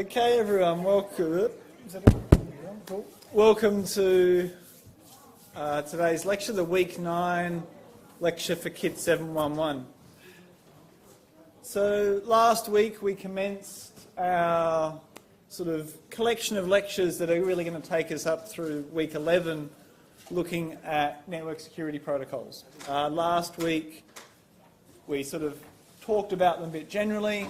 Okay, everyone, welcome. Cool. Welcome to today's lecture, the Week 9 lecture for KIT 711. So last week we commenced our sort of collection of lectures that are really going to take us up through Week 11, looking at network security protocols. Last week we sort of talked about them a bit generally.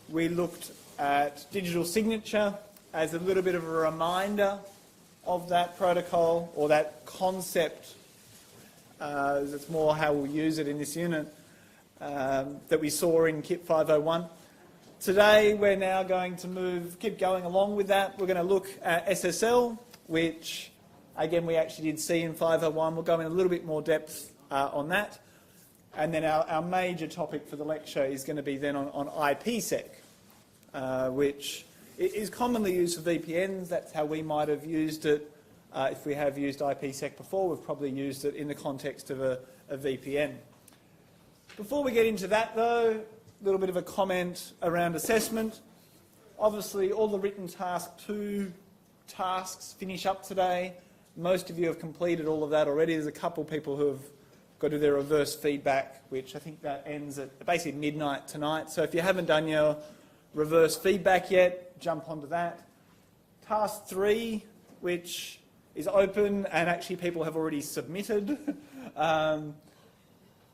We looked at digital signature as a little bit of a reminder of that protocol or that concept. It's more how we'll use it in this unit that we saw in KIT 501. Today we're now going to keep going along with that. We're going to look at SSL, which again we actually did see in 501. We'll go in a little bit more depth on that. And then our major topic for the lecture is going to be then on IPsec. Which is commonly used for VPNs. That's how we might have used it. If we have used IPsec before, we've probably used it in the context of a VPN. Before we get into that, though, a little bit of a comment around assessment. Obviously, all the written task 2 tasks finish up today. Most of you have completed all of that already. There's a couple of people who have got to do their reverse feedback, which I think that ends at basically midnight tonight. So if you haven't done your reverse feedback yet, jump onto that. Task 3, which is open and actually people have already submitted,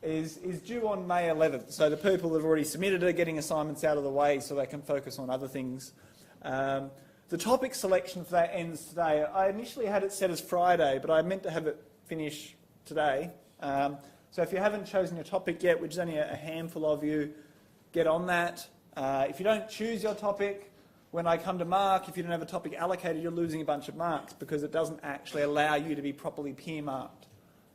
is due on May 11th. So the people that have already submitted are getting assignments out of the way so they can focus on other things. The topic selection for that ends today. I initially had it set as Friday, but I meant to have it finish today. So if you haven't chosen your topic yet, which is only a handful of you, get on that. If you don't choose your topic, when I come to mark, if you don't have a topic allocated, you're losing a bunch of marks because it doesn't actually allow you to be properly peer marked.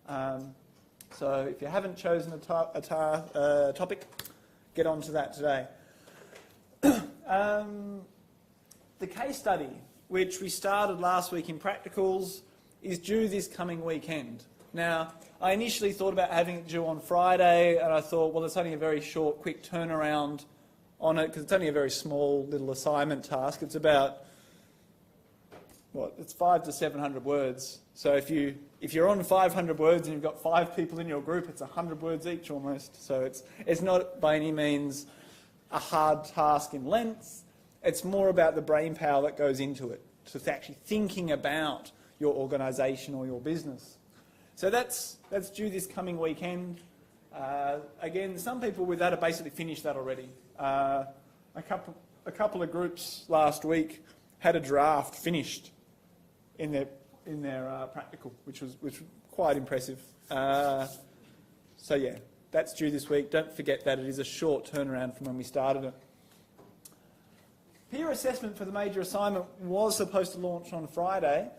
So if you haven't chosen a topic, get on to that today. The case study, which we started last week in practicals, is due this coming weekend. Now, I initially thought about having it due on Friday, and I thought, well, it's only a very short, quick turnaround on it because it's only a very small little assignment task. It's about, it's 500 to 700 words. So if you're on 500 words and you've got 5 people in your group, it's 100 words each almost. So it's not by any means a hard task in length. It's more about the brain power that goes into it. So it's actually thinking about your organisation or your business. So that's due this coming weekend. Again, some people with that have basically finished that already. A couple of groups last week had a draft finished in their practical, which was quite impressive. So yeah, that's due this week. Don't forget that it is a short turnaround from when we started it. Peer assessment for the major assignment was supposed to launch on Friday,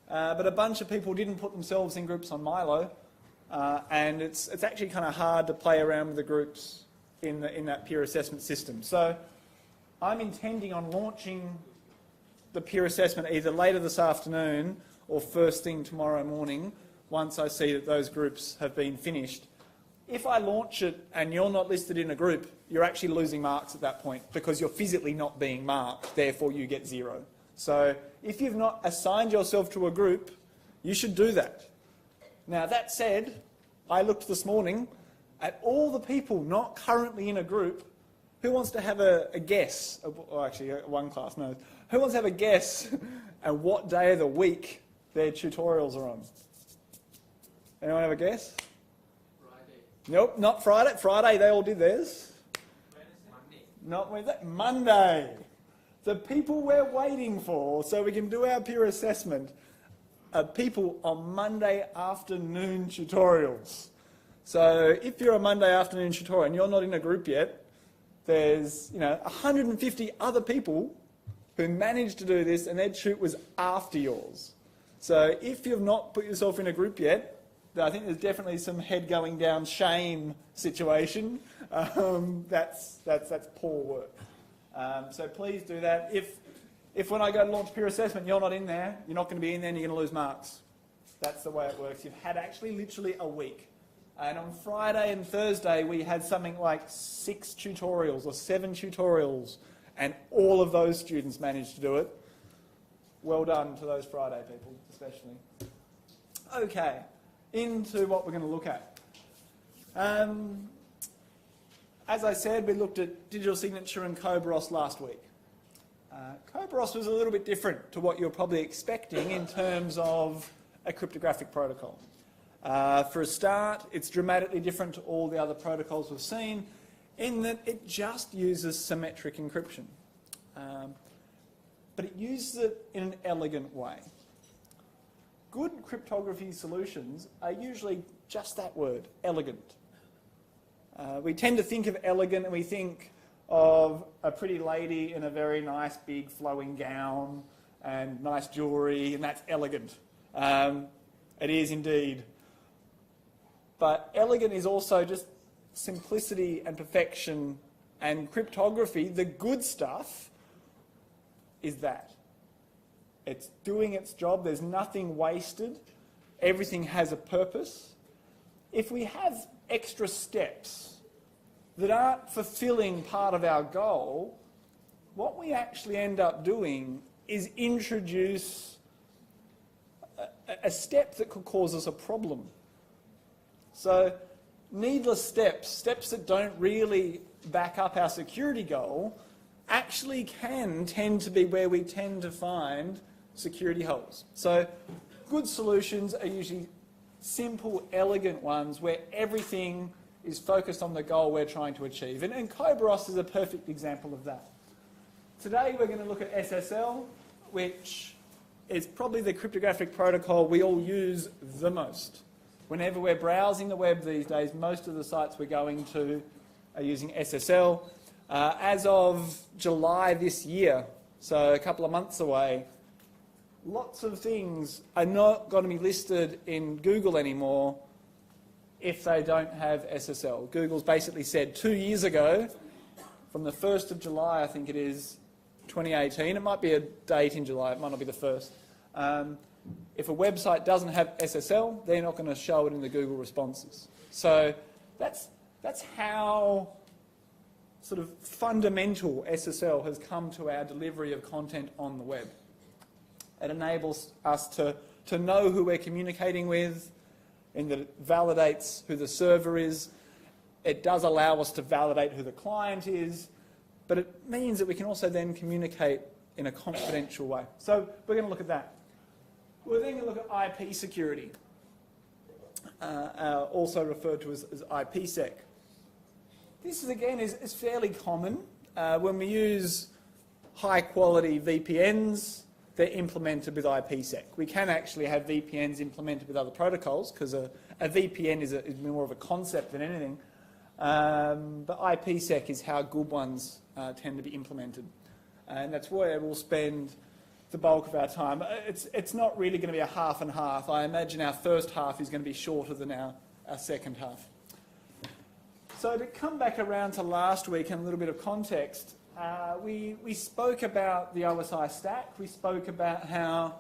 but a bunch of people didn't put themselves in groups on Milo. And it's actually kind of hard to play around with the groups in that peer assessment system. So I'm intending on launching the peer assessment either later this afternoon or first thing tomorrow morning once I see that those groups have been finished. If I launch it and you're not listed in a group, you're actually losing marks at that point because you're physically not being marked, therefore you get 0. So if you've not assigned yourself to a group, you should do that. Now, that said, I looked this morning at all the people not currently in a group. Who wants to have a guess? Or actually, one class knows. Who wants to have a guess at what day of the week their tutorials are on? Anyone have a guess? Friday. Nope, not Friday. Friday, they all did theirs. Monday. Not Wednesday. Monday. The people we're waiting for so we can do our peer assessment are people on Monday afternoon tutorials. So if you're a Monday afternoon tutorial and you're not in a group yet, there's 150 other people who managed to do this and their shoot was after yours. So if you've not put yourself in a group yet, I think there's definitely some head going down shame situation. That's poor work. So please do that. If when I go to launch peer assessment, you're not in there, you're not going to be in there and you're going to lose marks. That's the way it works. You've had actually literally a week. And on Friday and Thursday, we had something like 6 tutorials or 7 tutorials and all of those students managed to do it. Well done to those Friday people, especially. Okay, into what we're going to look at. As I said, we looked at digital signature and Kerberos last week. Kerberos was a little bit different to what you're probably expecting in terms of a cryptographic protocol. For a start, it's dramatically different to all the other protocols we've seen in that it just uses symmetric encryption. But it uses it in an elegant way. Good cryptography solutions are usually just that word, elegant. We tend to think of elegant and we think of a pretty lady in a very nice big flowing gown and nice jewellery, and that's elegant. It is indeed. But elegant is also just simplicity and perfection, and cryptography, the good stuff, is that. It's doing its job, there's nothing wasted, everything has a purpose. If we have extra steps that aren't fulfilling part of our goal, what we actually end up doing is introduce a step that could cause us a problem. So needless steps that don't really back up our security goal, actually can tend to be where we tend to find security holes. So good solutions are usually simple, elegant ones where everything is focused on the goal we're trying to achieve. And Kerberos is a perfect example of that. Today we're going to look at SSL, which is probably the cryptographic protocol we all use the most. Whenever we're browsing the web these days, most of the sites we're going to are using SSL. As of July this year, so a couple of months away, lots of things are not going to be listed in Google anymore if they don't have SSL. Google's basically said 2 years ago, from the 1st of July, I think it is, 2018, it might be a date in July, it might not be the 1st. If a website doesn't have SSL, they're not going to show it in the Google responses. So that's how sort of fundamental SSL has come to our delivery of content on the web. It enables us to know who we're communicating with, in that it validates who the server is. It does allow us to validate who the client is, but it means that we can also then communicate in a confidential way. So we're going to look at that. We're then going to look at IP security, also referred to as IPsec. This is, again, is fairly common. When we use high-quality VPNs, they're implemented with IPsec. We can actually have VPNs implemented with other protocols because a VPN is more of a concept than anything. But IPsec is how good ones tend to be implemented. And that's where we'll spend the bulk of our time. It's not really going to be a half and half. I imagine our first half is going to be shorter than our second half. So to come back around to last week and a little bit of context, we spoke about the OSI stack. We spoke about how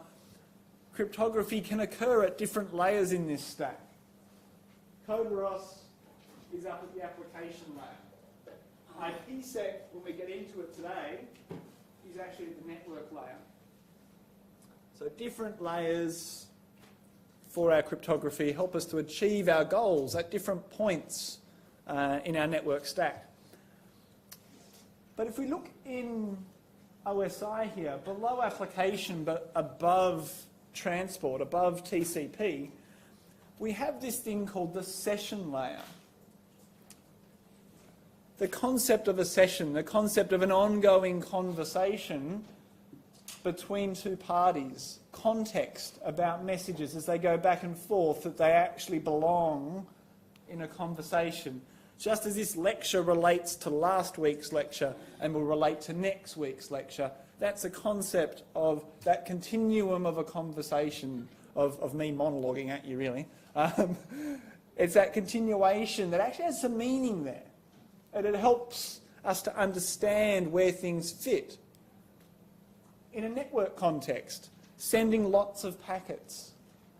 cryptography can occur at different layers in this stack. Kerberos is up at the application layer. IPsec, when we get into it today, is actually at the network layer. So different layers for our cryptography help us to achieve our goals at different points in our network stack. But if we look in OSI here, below application but above transport, above TCP, we have this thing called the session layer. The concept of a session, the concept of an ongoing conversation between two parties, context about messages as they go back and forth, that they actually belong in a conversation. Just as this lecture relates to last week's lecture and will relate to next week's lecture, that's a concept of that continuum of a conversation, of me monologuing at you really. It's that continuation that actually has some meaning there. And it helps us to understand where things fit. In a network context, sending lots of packets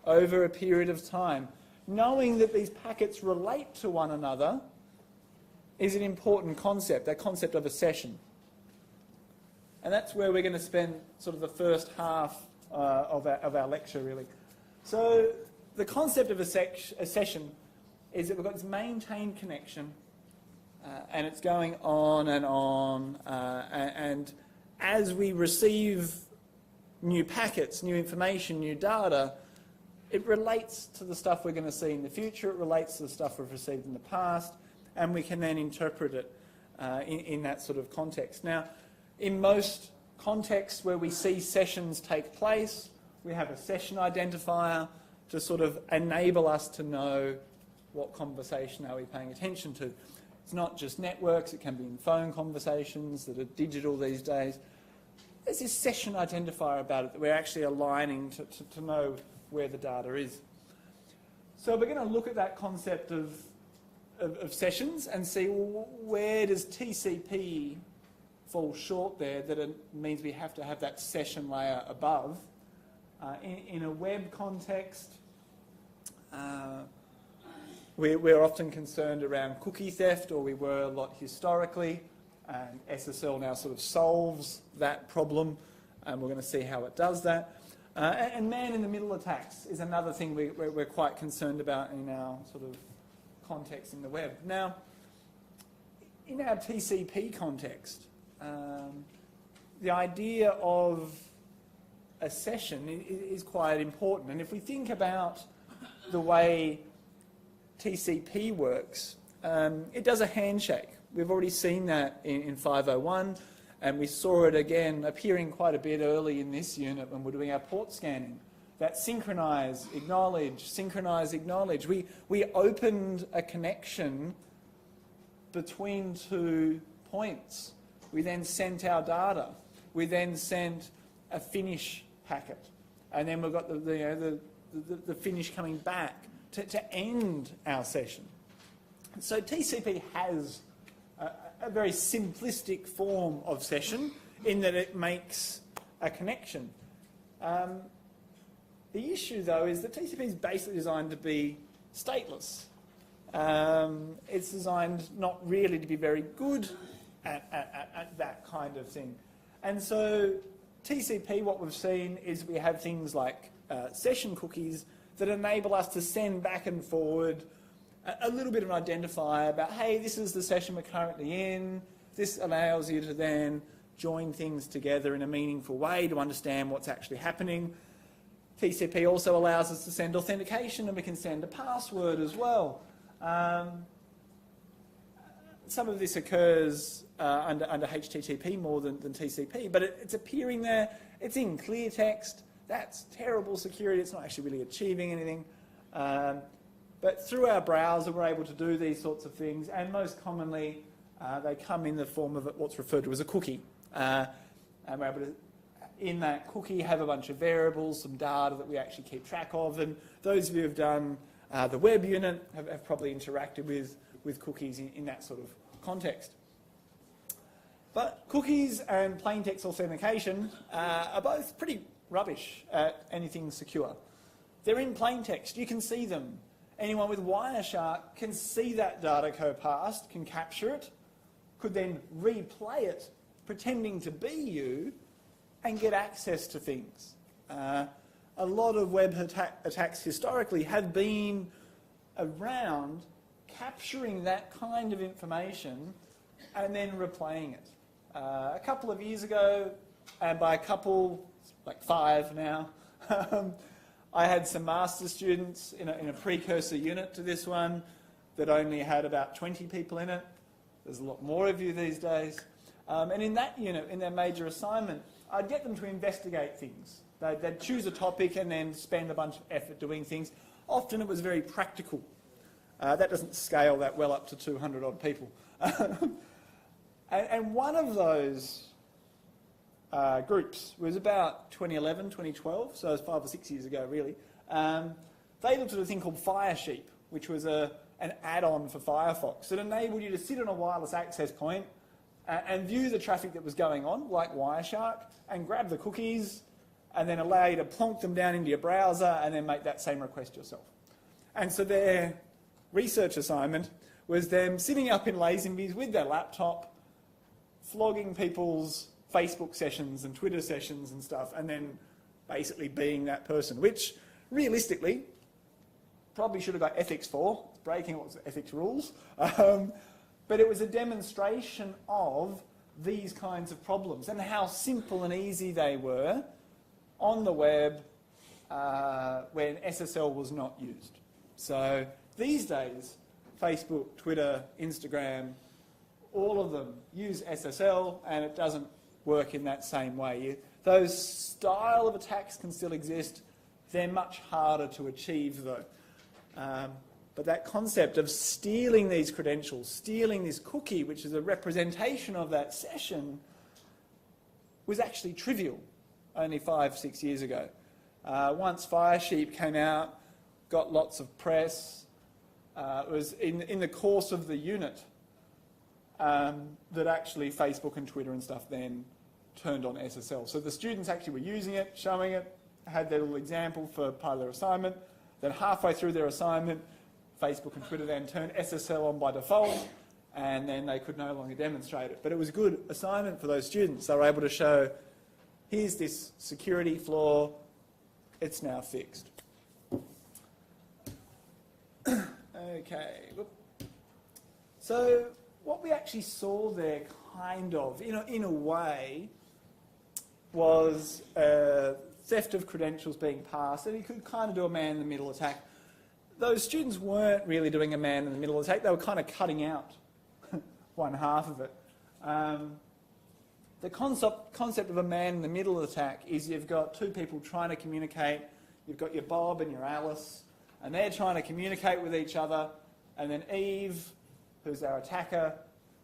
over a period of time, knowing that these packets relate to one another is an important concept, that concept of a session. And that's where we're going to spend sort of the first half of our lecture, really. So the concept of a session is that we've got this maintained connection, and it's going on, and as we receive new packets, new information, new data, it relates to the stuff we're going to see in the future, it relates to the stuff we've received in the past, and we can then interpret it in that sort of context. Now, in most contexts where we see sessions take place, we have a session identifier to sort of enable us to know what conversation are we paying attention to. It's not just networks, it can be in phone conversations that are digital these days. There's this session identifier about it that we're actually aligning to know where the data is. So we're going to look at that concept of sessions and see, well, where does TCP fall short there, that it means we have to have that session layer above. In a web context, we're often concerned around cookie theft, or we were a lot historically, and SSL now sort of solves that problem, and we're going to see how it does that. And man-in-the-middle attacks is another thing we're quite concerned about in our sort of context in the web. Now, in our TCP context, the idea of a session is quite important. And if we think about the way TCP works, it does a handshake. We've already seen that in 501, and we saw it again appearing quite a bit early in this unit when we're doing our port scanning. That synchronize, acknowledge. We opened a connection between two points. We then sent our data. We then sent a finish packet. And then we've got the finish coming back to end our session. So TCP has a very simplistic form of session in that it makes a connection. The issue, though, is that TCP is basically designed to be stateless. It's designed not really to be very good at that kind of thing. And so TCP, what we've seen is we have things like session cookies that enable us to send back and forward a little bit of an identifier about, hey, this is the session we're currently in. This allows you to then join things together in a meaningful way to understand what's actually happening. TCP also allows us to send authentication, and we can send a password as well. Some of this occurs under HTTP more than TCP, but it's appearing there. It's in clear text. That's terrible security. It's not actually really achieving anything. But through our browser, we're able to do these sorts of things, and most commonly, they come in the form of what's referred to as a cookie. And we're able to, in that cookie, have a bunch of variables, some data that we actually keep track of. And those of you who have done the web unit have probably interacted with cookies in that sort of context. But cookies and plain text authentication are both pretty rubbish at anything secure. They're in plain text. You can see them. Anyone with Wireshark can see that data co-passed, can capture it, could then replay it, pretending to be you, and get access to things. A lot of web attacks historically have been around capturing that kind of information and then replaying it. A couple of years ago, and by a couple, like 5 now, I had some master's students in a precursor unit to this one that only had about 20 people in it. There's a lot more of you these days. And in that unit, in their major assignment, I'd get them to investigate things. They'd choose a topic and then spend a bunch of effort doing things. Often it was very practical. That doesn't scale that well up to 200 odd people. And one of those groups was about 2011, 2012, so it was 5 or 6 years ago really. They looked at a thing called Firesheep, which was an add-on for Firefox. It enabled you to sit on a wireless access point and view the traffic that was going on, like Wireshark, and grab the cookies, and then allow you to plonk them down into your browser and then make that same request yourself. And so their research assignment was them sitting up in Lazenby's with their laptop, flogging people's Facebook sessions and Twitter sessions and stuff, and then basically being that person, which realistically probably should have got ethics for. It's breaking lots of ethics rules. But it was a demonstration of these kinds of problems and how simple and easy they were on the web when SSL was not used. So these days, Facebook, Twitter, Instagram, all of them use SSL, and it doesn't work in that same way. Those style of attacks can still exist. They're much harder to achieve, though. But that concept of stealing these credentials, stealing this cookie, which is a representation of that session, was actually trivial only 5, 6 years ago. Once Firesheep came out, got lots of press, it was in the course of the unit that actually Facebook and Twitter and stuff then turned on SSL. So the students actually were using it, showing it, had their little example for part of their assignment. Then halfway through their assignment, Facebook and Twitter then turned SSL on by default, and then they could no longer demonstrate it. But it was a good assignment for those students. They were able to show, here's this security flaw, it's now fixed. Okay. So what we actually saw there, kind of, in a way, was theft of credentials being passed, and you could kind of do a man-in-the-middle attack. Those students weren't really doing a man-in-the-middle attack. They were kind of cutting out one half of it. The concept of a man-in-the-middle attack is you've got two people trying to communicate. You've got your Bob and your Alice, and they're trying to communicate with each other, and then Eve, who's our attacker,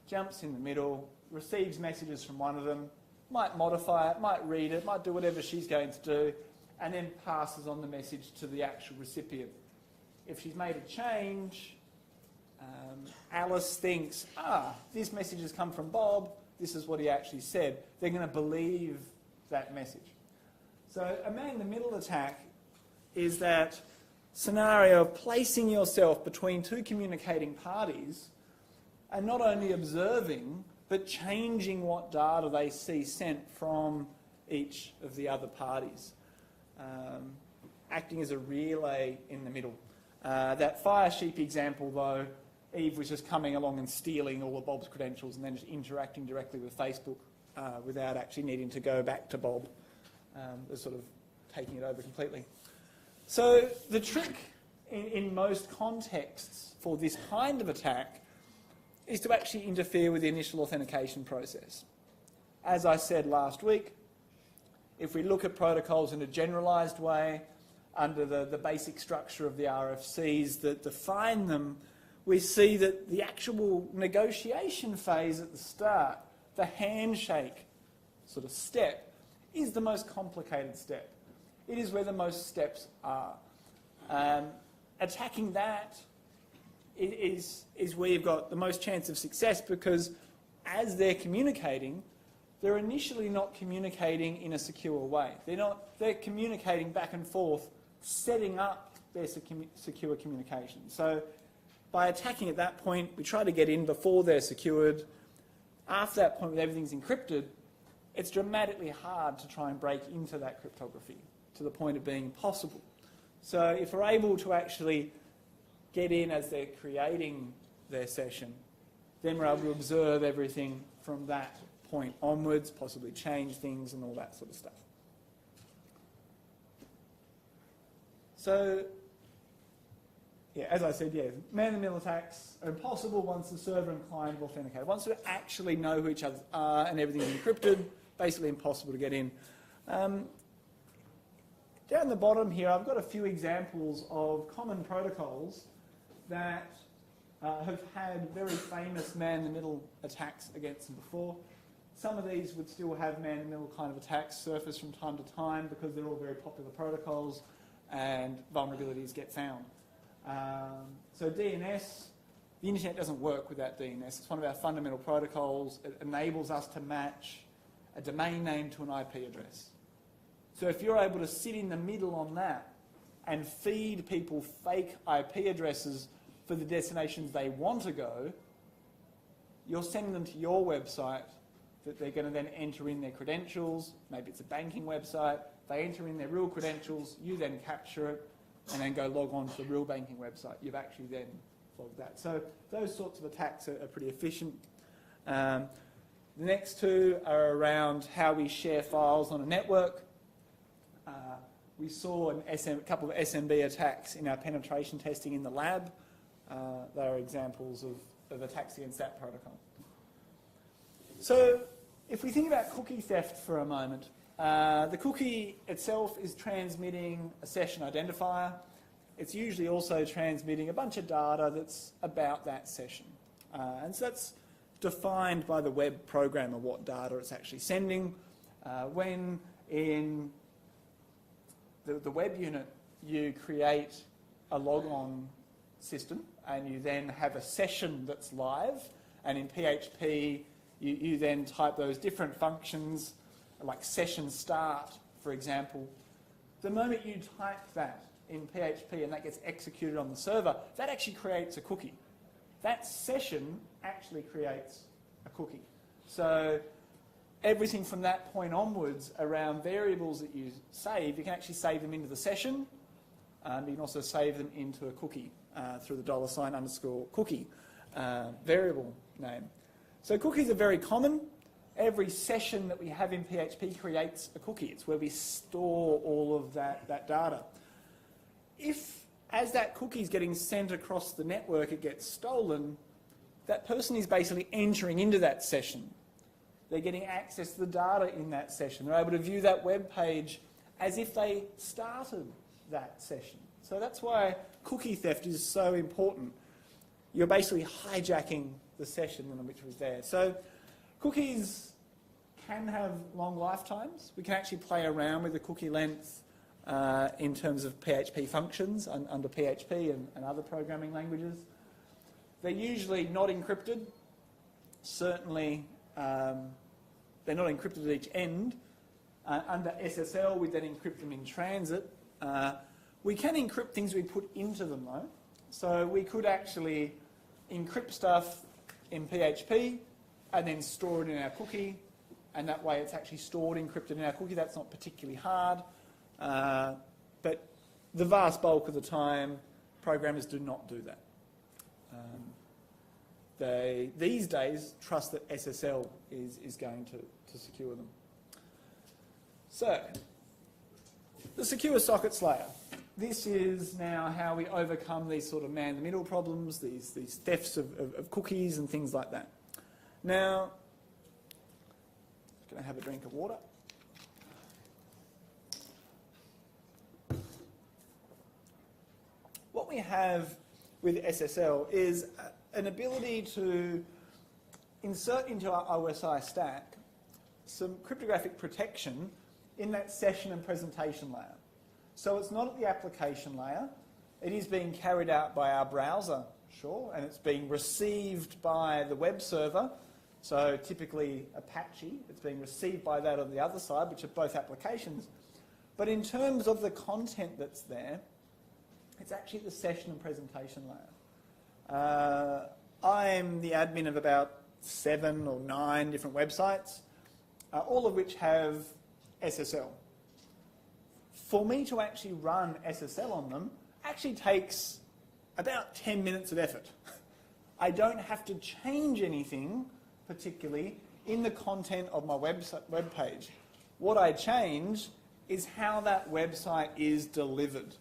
jumps in the middle, receives messages from one of them, might modify it, might read it, might do whatever she's going to do, and then passes on the message to the actual recipient. If she's made a change, Alice thinks, this message has come from Bob, this is what he actually said. They're going to believe that message. So a man-in-the-middle attack is that scenario of placing yourself between two communicating parties and not only observing, but changing what data they see sent from each of the other parties. Acting as a relay in the middle. That Firesheep example, though, Eve was just coming along and stealing all of Bob's credentials and then just interacting directly with Facebook without actually needing to go back to Bob. Was sort of taking it over completely. So the trick in most contexts for this kind of attack is to actually interfere with the initial authentication process. As I said last week, if we look at protocols in a generalised way, under the basic structure of the RFCs that define them, we see that the actual negotiation phase at the start, the handshake sort of step, is the most complicated step. It is where the most steps are. Attacking that is where you've got the most chance of success, because as they're communicating, they're initially not communicating in a secure way. They're communicating back and forth, setting up their secure communication. So by attacking at that point, we try to get in before they're secured. After that point, when everything's encrypted, it's dramatically hard to try and break into that cryptography to the point of being impossible. So if we're able to actually get in as they're creating their session, then we're able to observe everything from that point onwards, possibly change things and all that sort of stuff. So, yeah, as I said, man-in-the-middle attacks are impossible once the server and client have authenticated. Once we actually know who each other are and everything's encrypted, basically impossible to get in. Down the bottom here, I've got a few examples of common protocols that have had very famous man-in-the-middle attacks against them before. Some of these would still have man-in-the-middle kind of attacks surface from time to time because they're all very popular protocols and vulnerabilities get found. So DNS, the internet doesn't work without DNS. It's one of our fundamental protocols. It enables us to match a domain name to an IP address. So if you're able to sit in the middle on that and feed people fake IP addresses for the destinations they want to go, you're sending them to your website, that they're going to then enter in their credentials. Maybe it's a banking website. They enter in their real credentials. You then capture it and then go log on to the real banking website. You've actually then logged that. So those sorts of attacks are pretty efficient. The next two are around how we share files on a network. We saw a couple of SMB attacks in our penetration testing in the lab. They are examples of attacks against that protocol. So if we think about cookie theft for a moment, the cookie itself is transmitting a session identifier. It's usually also transmitting a bunch of data that's about that session. And so that's defined by the web programmer what data it's actually sending. When in the web unit you create a logon system and you then have a session that's live, and in PHP you then type those different functions like session start, for example. The moment you type that in PHP and that gets executed on the server, that actually creates a cookie. That session actually creates a cookie. So everything from that point onwards around variables that you save, you can actually save them into the session. You can also save them into a cookie through the $_cookie variable name. So cookies are very common. Every session that we have in PHP creates a cookie. It's where we store all of that data. If, as that cookie is getting sent across the network, it gets stolen, that person is basically entering into that session. They're getting access to the data in that session. They're able to view that web page as if they started that session. So that's why cookie theft is so important. You're basically hijacking the session in which was there. So cookies can have long lifetimes. We can actually play around with the cookie length in terms of PHP functions under PHP and other programming languages. They're usually not encrypted. Certainly, they're not encrypted at each end. Under SSL, we then encrypt them in transit. We can encrypt things we put into them, though. So we could actually encrypt stuff in PHP and then store it in our cookie, and that way it's actually stored encrypted in our cookie. That's not particularly hard, but the vast bulk of the time, programmers do not do that. They, these days, trust that SSL is going to secure them. So, the secure sockets layer. This is now how we overcome these sort of man-in-the-middle problems, these thefts of cookies and things like that. Now, I'm going to have a drink of water. What we have with SSL is an ability to insert into our OSI stack some cryptographic protection in that session and presentation layer. So it's not at the application layer. It is being carried out by our browser, sure, and it's being received by the web server. So typically Apache, it's being received by that on the other side, which are both applications. But in terms of the content that's there, it's actually the session and presentation layer. I'm the admin of about 7 or 9 different websites, all of which have SSL. For me to actually run SSL on them actually takes about 10 minutes of effort. I don't have to change anything particularly in the content of my web page. What I change is how that website is delivered.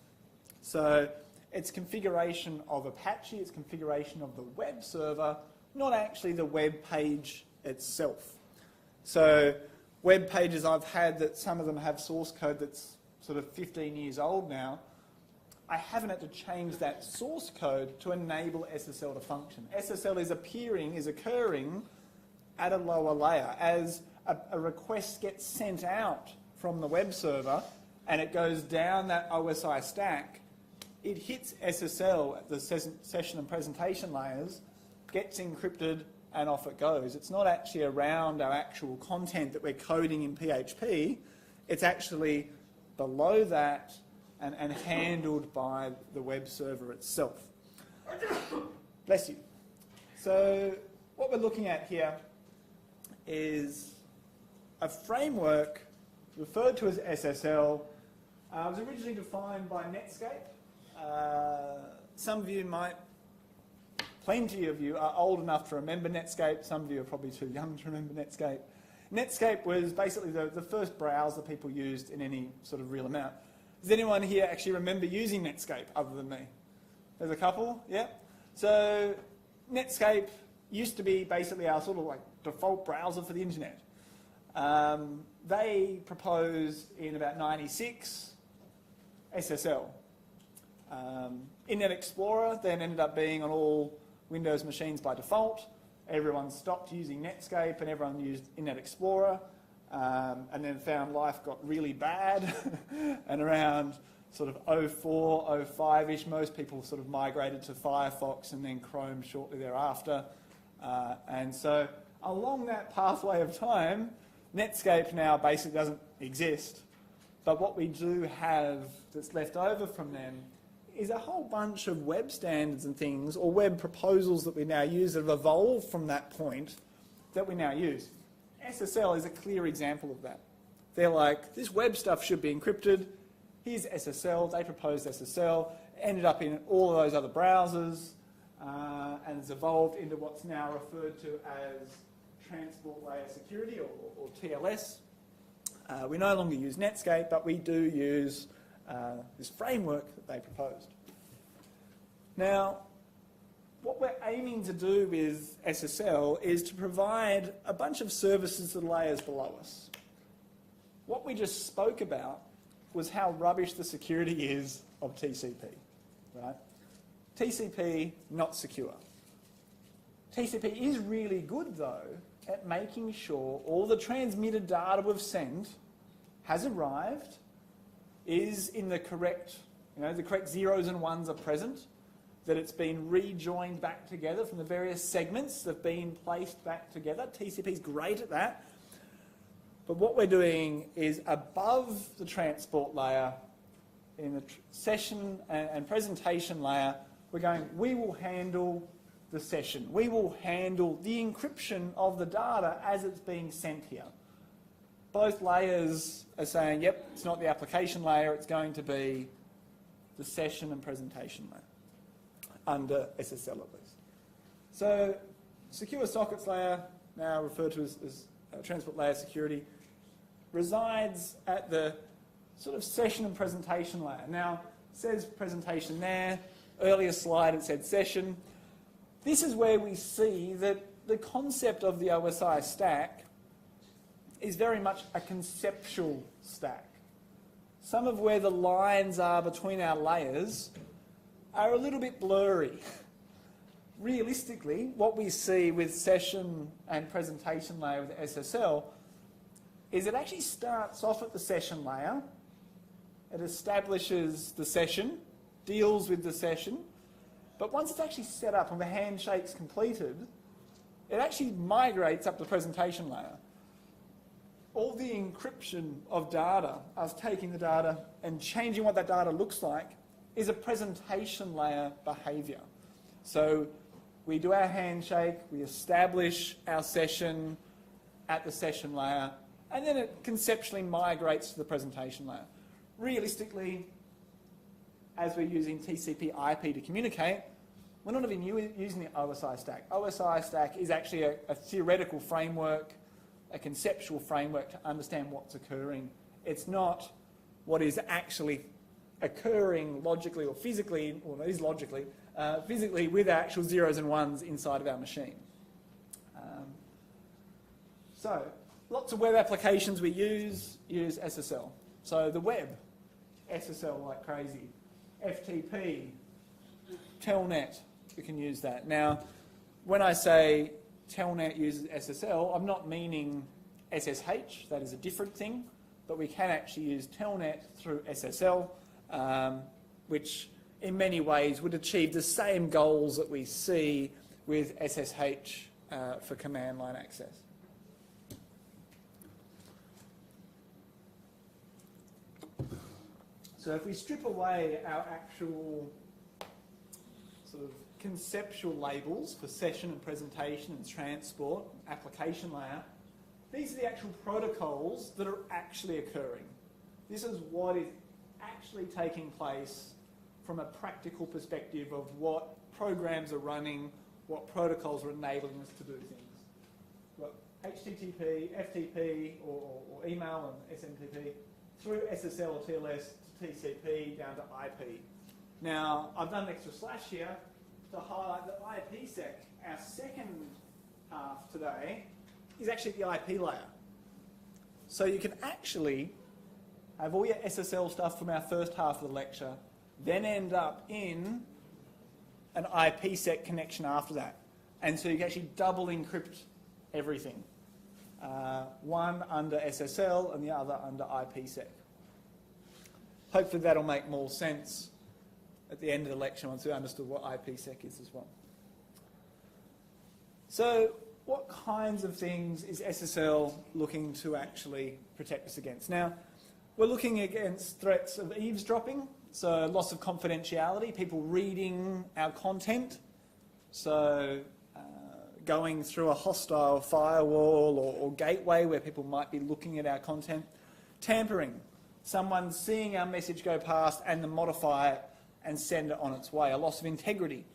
So it's configuration of Apache, it's configuration of the web server, not actually the web page itself. So web pages I've had that some of them have source code that's sort of 15 years old now, I haven't had to change that source code to enable SSL to function. SSL is occurring at a lower layer. As a request gets sent out from the web server and it goes down that OSI stack, it hits SSL at the session and presentation layers, gets encrypted, and off it goes. It's not actually around our actual content that we're coding in PHP. It's actually below that and handled by the web server itself. Bless you. So what we're looking at here is a framework referred to as SSL. Was originally defined by Netscape. Some of you might, plenty of you are old enough to remember Netscape. Some of you are probably too young to remember Netscape. Netscape was basically the first browser people used in any sort of real amount. Does anyone here actually remember using Netscape other than me? There's a couple, yeah? So Netscape used to be basically our sort of like default browser for the internet. They proposed in about '96 SSL. Internet Explorer then ended up being on all Windows machines by default. Everyone stopped using Netscape and everyone used Internet Explorer, and then found life got really bad. And around sort of 04, 05-ish, most people sort of migrated to Firefox and then Chrome shortly thereafter. And so along that pathway of time, Netscape now basically doesn't exist. But what we do have that's left over from them is a whole bunch of web standards and things, or web proposals that we now use that have evolved from that point that we now use. SSL is a clear example of that. They're like, this web stuff should be encrypted. Here's SSL. They proposed SSL, ended up in all of those other browsers, and has evolved into what's now referred to as Transport Layer Security, or TLS. We no longer use Netscape, but we do use this framework that they proposed. Now, what we're aiming to do with SSL is to provide a bunch of services to the layers below us. What we just spoke about was how rubbish the security is of TCP, right? TCP, not secure. TCP is really good, though, at making sure all the transmitted data we've sent has arrived, is in the correct, the correct zeros and ones are present, that it's been rejoined back together from the various segments that have been placed back together. TCP is great at that. But what we're doing is above the transport layer, in the session and presentation layer, we're going, we will handle the session. We will handle the encryption of the data as it's being sent here. Both layers are saying, yep, it's not the application layer, it's going to be the session and presentation layer under SSL at least. So secure sockets layer, now referred to as transport layer security, resides at the sort of session and presentation layer. Now, it says presentation there. Earlier slide it said session. This is where we see that the concept of the OSI stack is very much a conceptual stack. Some of where the lines are between our layers are a little bit blurry. Realistically, what we see with session and presentation layer with SSL is it actually starts off at the session layer. It establishes the session, deals with the session, but once it's actually set up and the handshake's completed, it actually migrates up the presentation layer. All the encryption of data, us taking the data and changing what that data looks like, is a presentation layer behaviour. So we do our handshake, we establish our session at the session layer, and then it conceptually migrates to the presentation layer. Realistically, as we're using TCP IP to communicate, we're not even using the OSI stack. OSI stack is actually a theoretical framework, a conceptual framework to understand what's occurring. It's not what is actually occurring logically or physically, or it is logically, physically with actual zeros and ones inside of our machine. So, lots of web applications we use SSL. So the web, SSL like crazy. FTP, Telnet, we can use that. Now, when I say Telnet uses SSL, I'm not meaning SSH, that is a different thing, but we can actually use Telnet through SSL, which in many ways would achieve the same goals that we see with SSH for command line access. So if we strip away our actual sort of conceptual labels for session and presentation and transport, application layer, these are the actual protocols that are actually occurring. This is what is actually taking place from a practical perspective of what programs are running, what protocols are enabling us to do things. We've got HTTP, FTP, or email and SMTP, through SSL or TLS to TCP down to IP. Now, I've done an extra slash here to highlight that IPsec, our second half today, is actually the IP layer. So you can actually have all your SSL stuff from our first half of the lecture, then end up in an IPsec connection after that. And so you can actually double encrypt everything. One under SSL and the other under IPsec. Hopefully that'll make more sense at the end of the lecture once we understood what IPsec is as well. So what kinds of things is SSL looking to actually protect us against? Now, we're looking against threats of eavesdropping, so loss of confidentiality, people reading our content, so going through a hostile firewall or gateway where people might be looking at our content. Tampering, someone seeing our message go past and then modify it and send it on its way. A loss of integrity.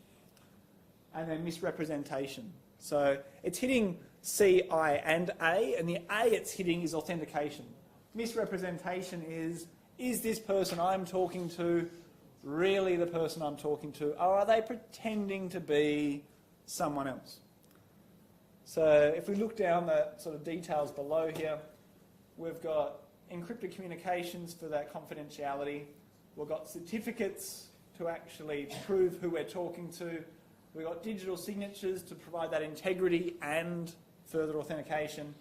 And then misrepresentation. So it's hitting C, I, and A, and the A it's hitting is authentication. Misrepresentation is this person I'm talking to really the person I'm talking to, or are they pretending to be someone else? So if we look down the sort of details below here, we've got encrypted communications for that confidentiality. We've got certificates to actually prove who we're talking to. We've got digital signatures to provide that integrity and further authentication.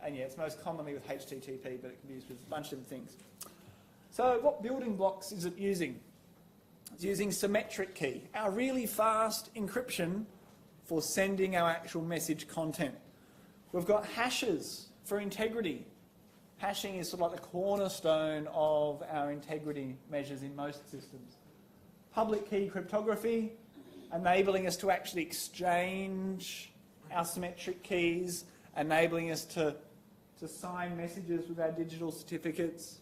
And yeah, it's most commonly with HTTP, but it can be used with a bunch of different things. So what building blocks is it using? It's using symmetric key, our really fast encryption for sending our actual message content. We've got hashes for integrity. Hashing is sort of like the cornerstone of our integrity measures in most systems. Public key cryptography, enabling us to actually exchange our symmetric keys, enabling us to sign messages with our digital certificates.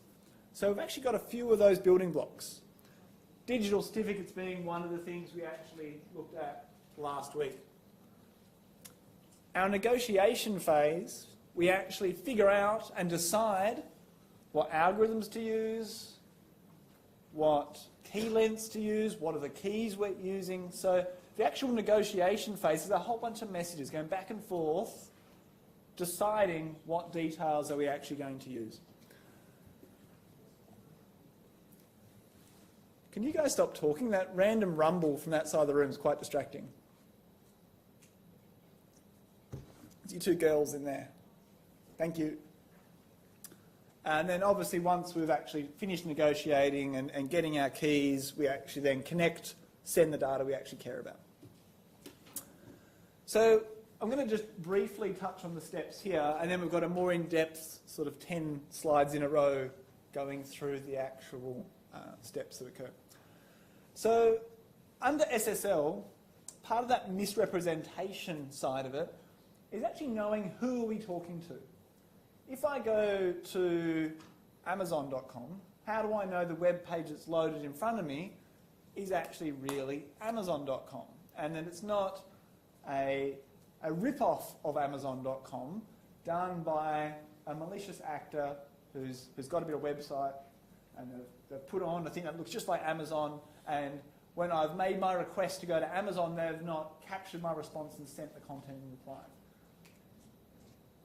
So we've actually got a few of those building blocks. Digital certificates being one of the things we actually looked at last week. Our negotiation phase, we actually figure out and decide what algorithms to use, what key lengths to use, what are the keys we're using. So the actual negotiation phase is a whole bunch of messages going back and forth, deciding what details are we actually going to use. Can you guys stop talking? That random rumble from that side of the room is quite distracting. It's you two girls in there. Thank you. And then obviously once we've actually finished negotiating and getting our keys, we actually then connect, send the data we actually care about. So I'm going to just briefly touch on the steps here, and then we've got a more in-depth sort of 10 slides in a row going through the actual steps that occur. So under SSL, part of that misrepresentation side of it is actually knowing who are we talking to. If I go to Amazon.com, how do I know the web page that's loaded in front of me is actually really Amazon.com, and that it's not a rip-off of Amazon.com done by a malicious actor who's got a bit of website and they've put on a thing that looks just like Amazon, and when I've made my request to go to Amazon, they've not captured my response and sent the content in reply.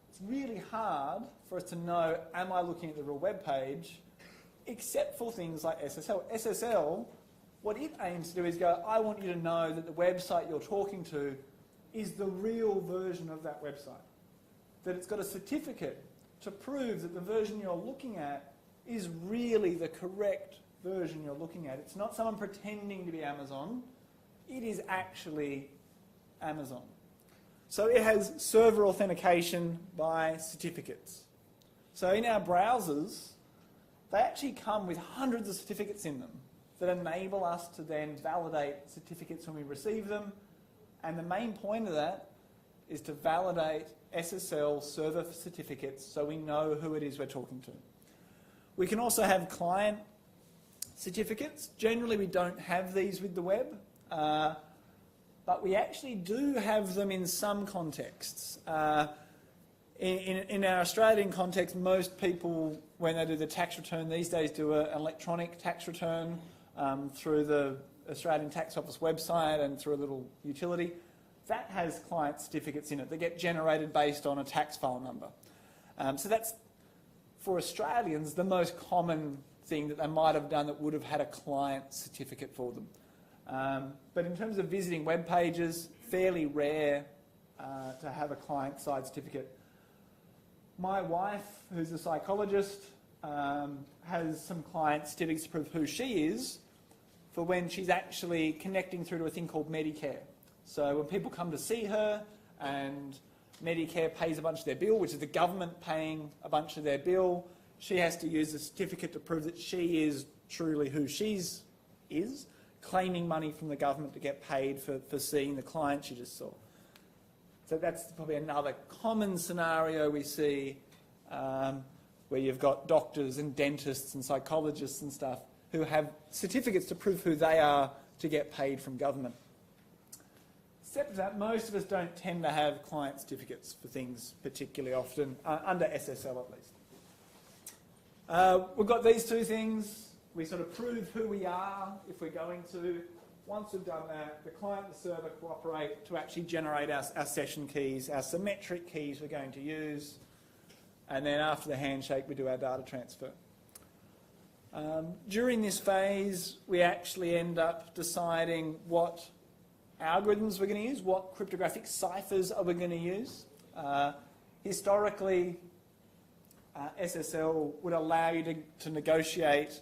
It's really hard for us to know, am I looking at the real web page, except for things like SSL. SSL, what it aims to do is go, I want you to know that the website you're talking to is the real version of that website. That it's got a certificate to prove that the version you're looking at is really the correct version you're looking at. It's not someone pretending to be Amazon. It is actually Amazon. So it has server authentication by certificates. So in our browsers, they actually come with hundreds of certificates in them that enable us to then validate certificates when we receive them. And the main point of that is to validate SSL server certificates so we know who it is we're talking to. We can also have client certificates. Generally, we don't have these with the web, but we actually do have them in some contexts. In our Australian context, most people, when they do the tax return these days, do an electronic tax return through the Australian Tax Office website and through a little utility. That has client certificates in it that get generated based on a tax file number. So that's, for Australians, the most common thing that they might have done that would have had a client certificate for them. But in terms of visiting web pages, fairly rare to have a client-side certificate. My wife, who's a psychologist, has some client certificates to prove who she is for when she's actually connecting through to a thing called Medicare. So when people come to see her and Medicare pays a bunch of their bill, which is the government paying a bunch of their bill, she has to use a certificate to prove that she is truly who she is, claiming money from the government to get paid for seeing the client she just saw. So that's probably another common scenario we see where you've got doctors and dentists and psychologists and stuff who have certificates to prove who they are to get paid from government. Except for that, most of us don't tend to have client certificates for things particularly often, under SSL at least. We've got these two things. We sort of prove who we are if we're going to. Once we've done that, the client and the server cooperate to actually generate our session keys, our symmetric keys we're going to use. And then after the handshake, we do our data transfer. During this phase, we actually end up deciding what algorithms we're going to use, what cryptographic ciphers are we going to use. Historically, SSL would allow you to negotiate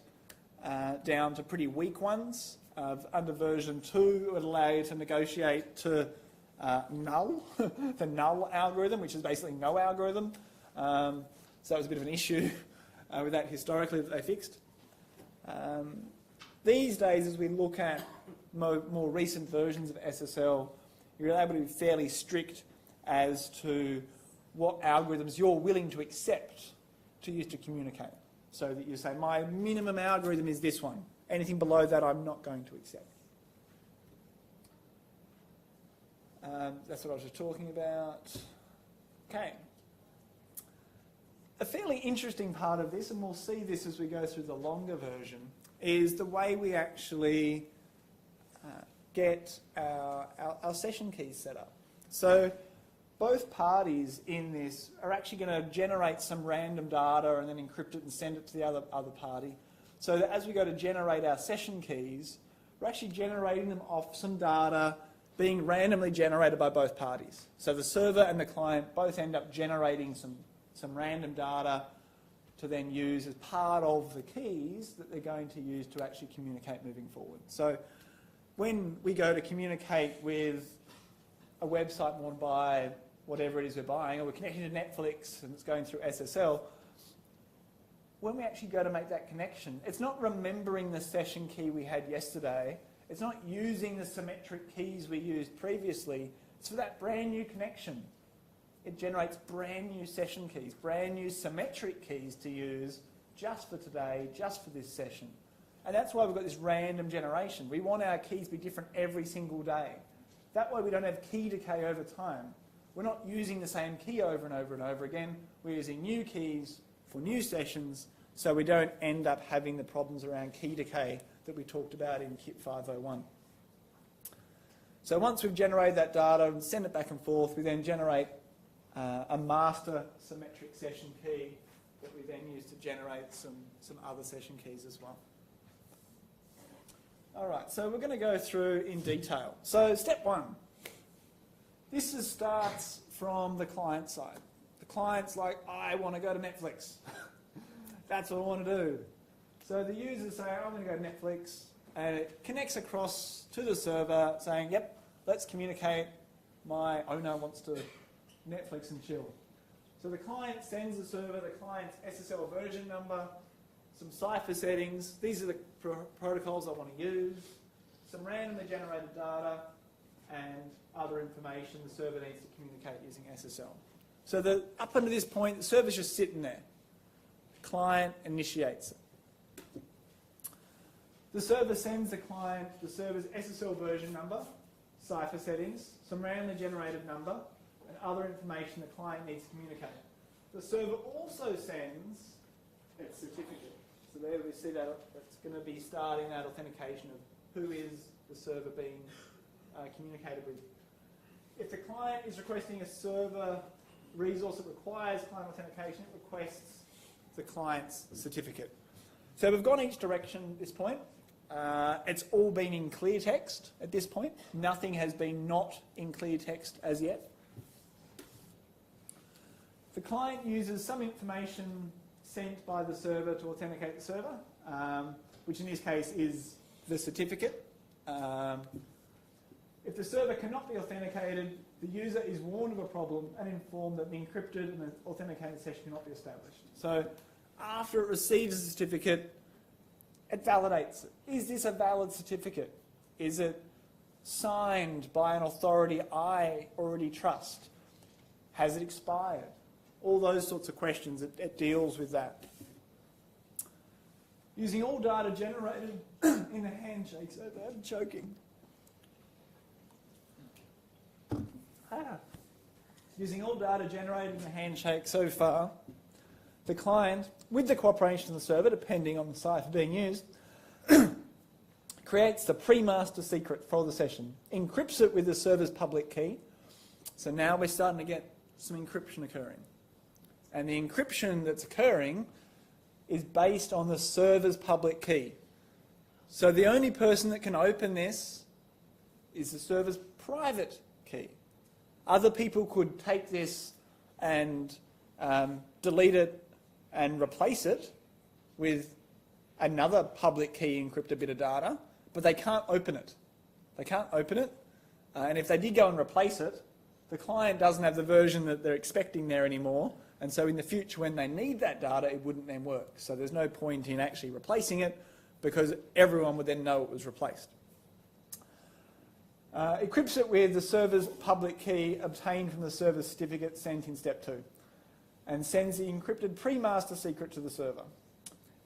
down to pretty weak ones. Under version 2, it would allow you to negotiate to null, the null algorithm, which is basically no algorithm. So that was a bit of an issue with that historically that they fixed. These days, as we look at more recent versions of SSL, you're able to be fairly strict as to what algorithms you're willing to accept to use to communicate. So that you say, my minimum algorithm is this one. Anything below that, I'm not going to accept. That's what I was just talking about. Okay. A fairly interesting part of this, and we'll see this as we go through the longer version, is the way we actually get our session keys set up. So both parties in this are actually going to generate some random data and then encrypt it and send it to the other party. So that as we go to generate our session keys, we're actually generating them off some data being randomly generated by both parties. So the server and the client both end up generating some random data to then use as part of the keys that they're going to use to actually communicate moving forward. So when we go to communicate with a website we want to buy whatever it is we're buying, or we're connecting to Netflix and it's going through SSL, when we actually go to make that connection, it's not remembering the session key we had yesterday, it's not using the symmetric keys we used previously, it's for that brand new connection. It generates brand new session keys, brand new symmetric keys to use just for today, just for this session. And that's why we've got this random generation. We want our keys to be different every single day. That way we don't have key decay over time. We're not using the same key over and over and over again. We're using new keys for new sessions so we don't end up having the problems around key decay that we talked about in KIP 501. So once we've generated that data and send it back and forth, we then generate a master symmetric session key that we then use to generate some other session keys as well. All right, so we're going to go through in detail. So step one, this starts from the client side. The client's like, I want to go to Netflix. That's what I want to do. So the users say, I'm going to go to Netflix, and it connects across to the server saying, yep, let's communicate. My owner wants to Netflix and chill. So the client sends the server the client's SSL version number, some cipher settings. These are the protocols I want to use, some randomly generated data, and other information the server needs to communicate using SSL. So up until this point, the server's just sitting there. The client initiates it. The server sends the client the server's SSL version number, cipher settings, some randomly generated number, and other information the client needs to communicate. The server also sends its certificate. So there we see that it's going to be starting that authentication of who is the server being communicated with. If the client is requesting a server resource that requires client authentication, it requests the client's certificate. So we've gone each direction at this point. It's all been in clear text at this point. Nothing has been not in clear text as yet. The client uses some information sent by the server to authenticate the server, which in this case is the certificate. If the server cannot be authenticated, the user is warned of a problem and informed that the encrypted and authenticated session cannot be established. So after it receives the certificate, it validates it. Is this a valid certificate? Is it signed by an authority I already trust? Has it expired? All those sorts of questions, it deals with that. Using all data generated in the handshake, so I'm choking. Using all data generated in the handshake so far, the client, with the cooperation of the server, depending on the cipher being used, creates the pre-master secret for the session, encrypts it with the server's public key. So now we're starting to get some encryption occurring. And the encryption that's occurring is based on the server's public key. So the only person that can open this is the server's private key. Other people could take this and delete it and replace it with another public key encrypted bit of data, but they can't open it. They can't open it, and if they did go and replace it, the client doesn't have the version that they're expecting there anymore, and so in the future when they need that data, it wouldn't then work. So there's no point in actually replacing it because everyone would then know it was replaced. Encrypts it with the server's public key obtained from the server's certificate sent in step 2 and sends the encrypted pre-master secret to the server.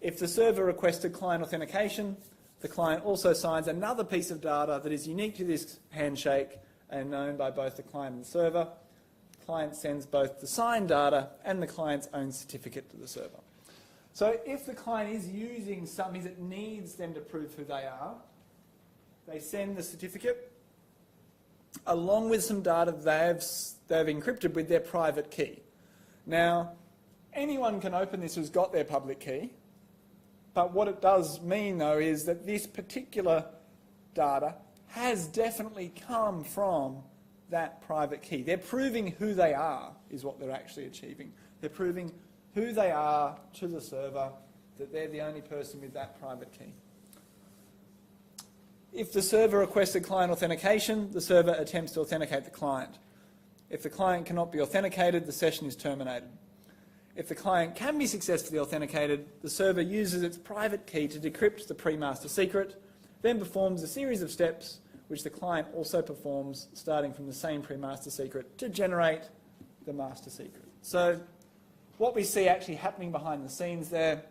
If the server requested client authentication, the client also signs another piece of data that is unique to this handshake and known by both the client and the server. The client sends both the signed data and the client's own certificate to the server. So if the client is using something that needs them to prove who they are, they send the certificate along with some data they've encrypted with their private key. Now, anyone can open this who's got their public key, but what it does mean, though, is that this particular data has definitely come from that private key. They're proving who they are, is what they're actually achieving. They're proving who they are to the server, that they're the only person with that private key. If the server requested client authentication, the server attempts to authenticate the client. If the client cannot be authenticated, the session is terminated. If the client can be successfully authenticated, the server uses its private key to decrypt the pre-master secret, then performs a series of steps which the client also performs, starting from the same pre-master secret, to generate the master secret. So what we see actually happening behind the scenes there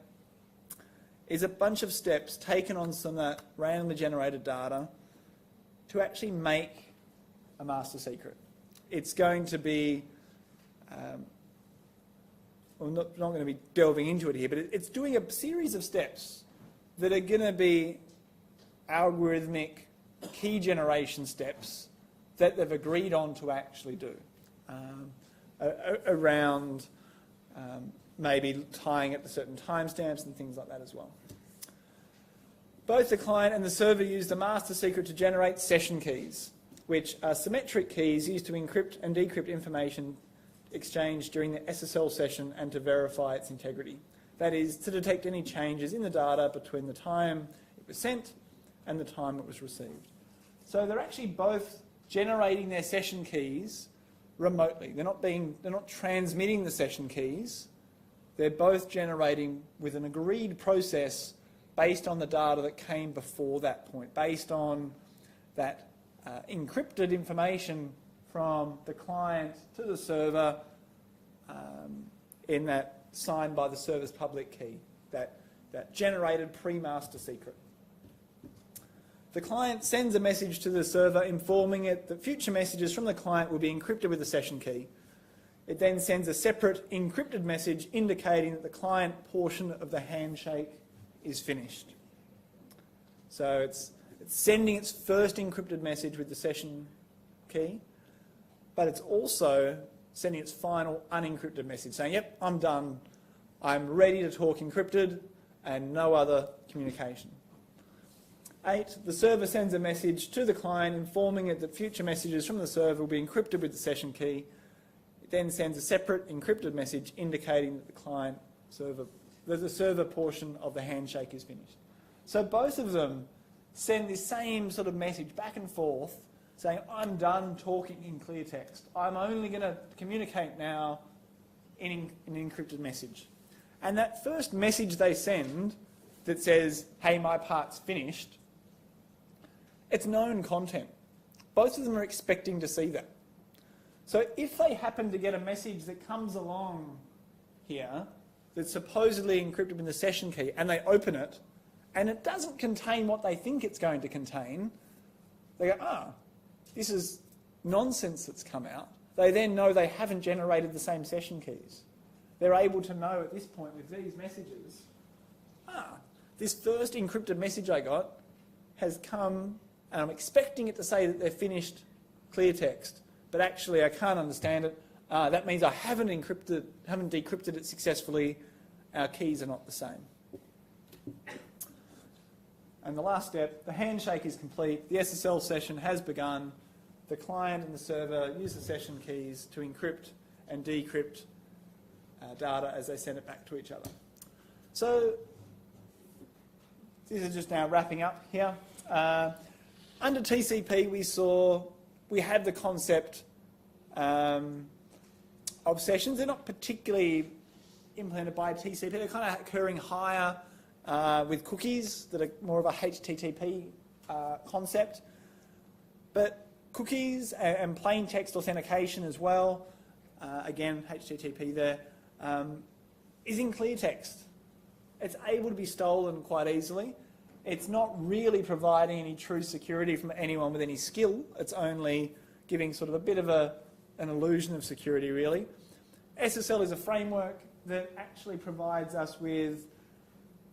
is a bunch of steps taken on some of that randomly generated data to actually make a master secret. It's going to be, well, not going to be delving into it here, but it's doing a series of steps that are going to be algorithmic key generation steps that they've agreed on to actually do around maybe tying it to certain timestamps and things like that as well. Both the client and the server use the master secret to generate session keys, which are symmetric keys used to encrypt and decrypt information exchanged during the SSL session and to verify its integrity. That is, to detect any changes in the data between the time it was sent and the time it was received. So they're actually both generating their session keys remotely. They're not transmitting the session keys. They're both generating with an agreed process based on the data that came before that point, based on that encrypted information from the client to the server in that signed by the server's public key, that generated pre-master secret. The client sends a message to the server informing it that future messages from the client will be encrypted with the session key. It then sends a separate encrypted message indicating that the client portion of the handshake is finished. So it's sending its first encrypted message with the session key, but it's also sending its final unencrypted message saying, yep, I'm done. I'm ready to talk encrypted and no other communication. 8, the server sends a message to the client informing it that future messages from the server will be encrypted with the session key. It then sends a separate encrypted message indicating that the server portion of the handshake is finished. So both of them send this same sort of message back and forth saying, I'm done talking in clear text. I'm only going to communicate now in an encrypted message. And that first message they send that says, hey, my part's finished, it's known content. Both of them are expecting to see that. So if they happen to get a message that comes along here that's supposedly encrypted in the session key and they open it and it doesn't contain what they think it's going to contain, they go, this is nonsense that's come out. They then know they haven't generated the same session keys. They're able to know at this point with these messages, this first encrypted message I got has come and I'm expecting it to say that they're finished clear text, but actually I can't understand it. That means I haven't decrypted it successfully. Our keys are not the same. And the last step, the handshake is complete. The SSL session has begun. The client and the server use the session keys to encrypt and decrypt data as they send it back to each other. So this is just now wrapping up here. Under TCP, we had the concept of sessions. They're not particularly implemented by TCP. They're kind of occurring higher with cookies that are more of a HTTP concept. But cookies and plain text authentication as well, again, HTTP there, is in clear text. It's able to be stolen quite easily. It's not really providing any true security from anyone with any skill. It's only giving sort of a bit of an illusion of security, really. SSL is a framework that actually provides us with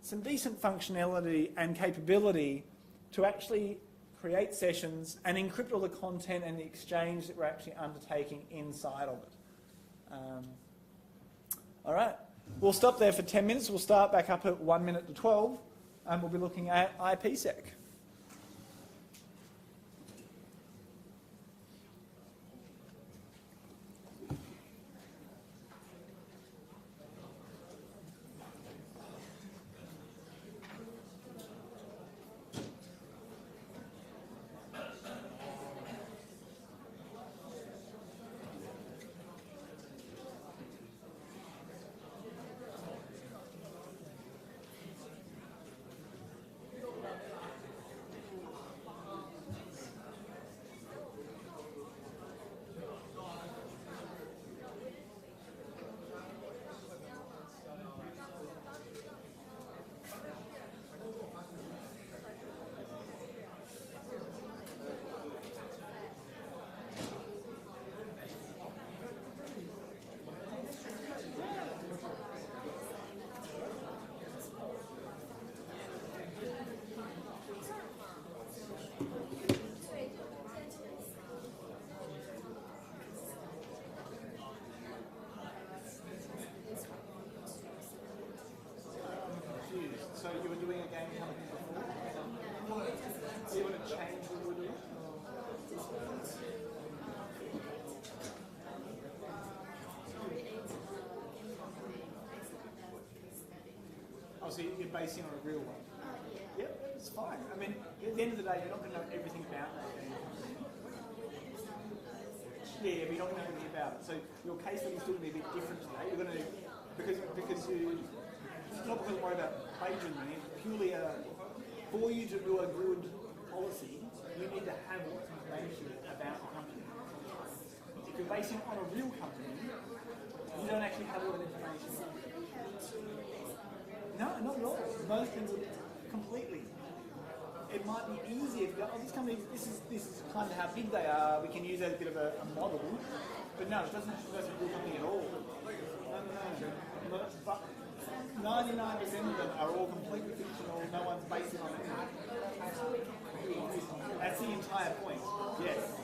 some decent functionality and capability to actually create sessions and encrypt all the content and the exchange that we're actually undertaking inside of it. All right, we'll stop there for 10 minutes. We'll start back up at 1 minute to 12, and we'll be looking at IPsec. So you were doing a game company before? Do you want to change what you were doing? Oh, so you're basing on a real one? Yep, it's fine. I mean, at the end of the day, you're not going to know everything about that game company. Yeah, but you're not going to know everything about it. So your case study is still going to be a bit different today. You're going to, because you, not because worry about plagiarism, it's purely for you to do a good policy, you need to have information about the company. If you're basing it on a real company, you don't actually have a lot of information. No, not at all. Most people completely. It might be easier to go, oh, this company, this is kind of how big they are, we can use that as a bit of a model. But no, it doesn't have to be a real company at all. No. But 99% of them are all completely fictional, no one's based it on it. That's the entire point. Yes.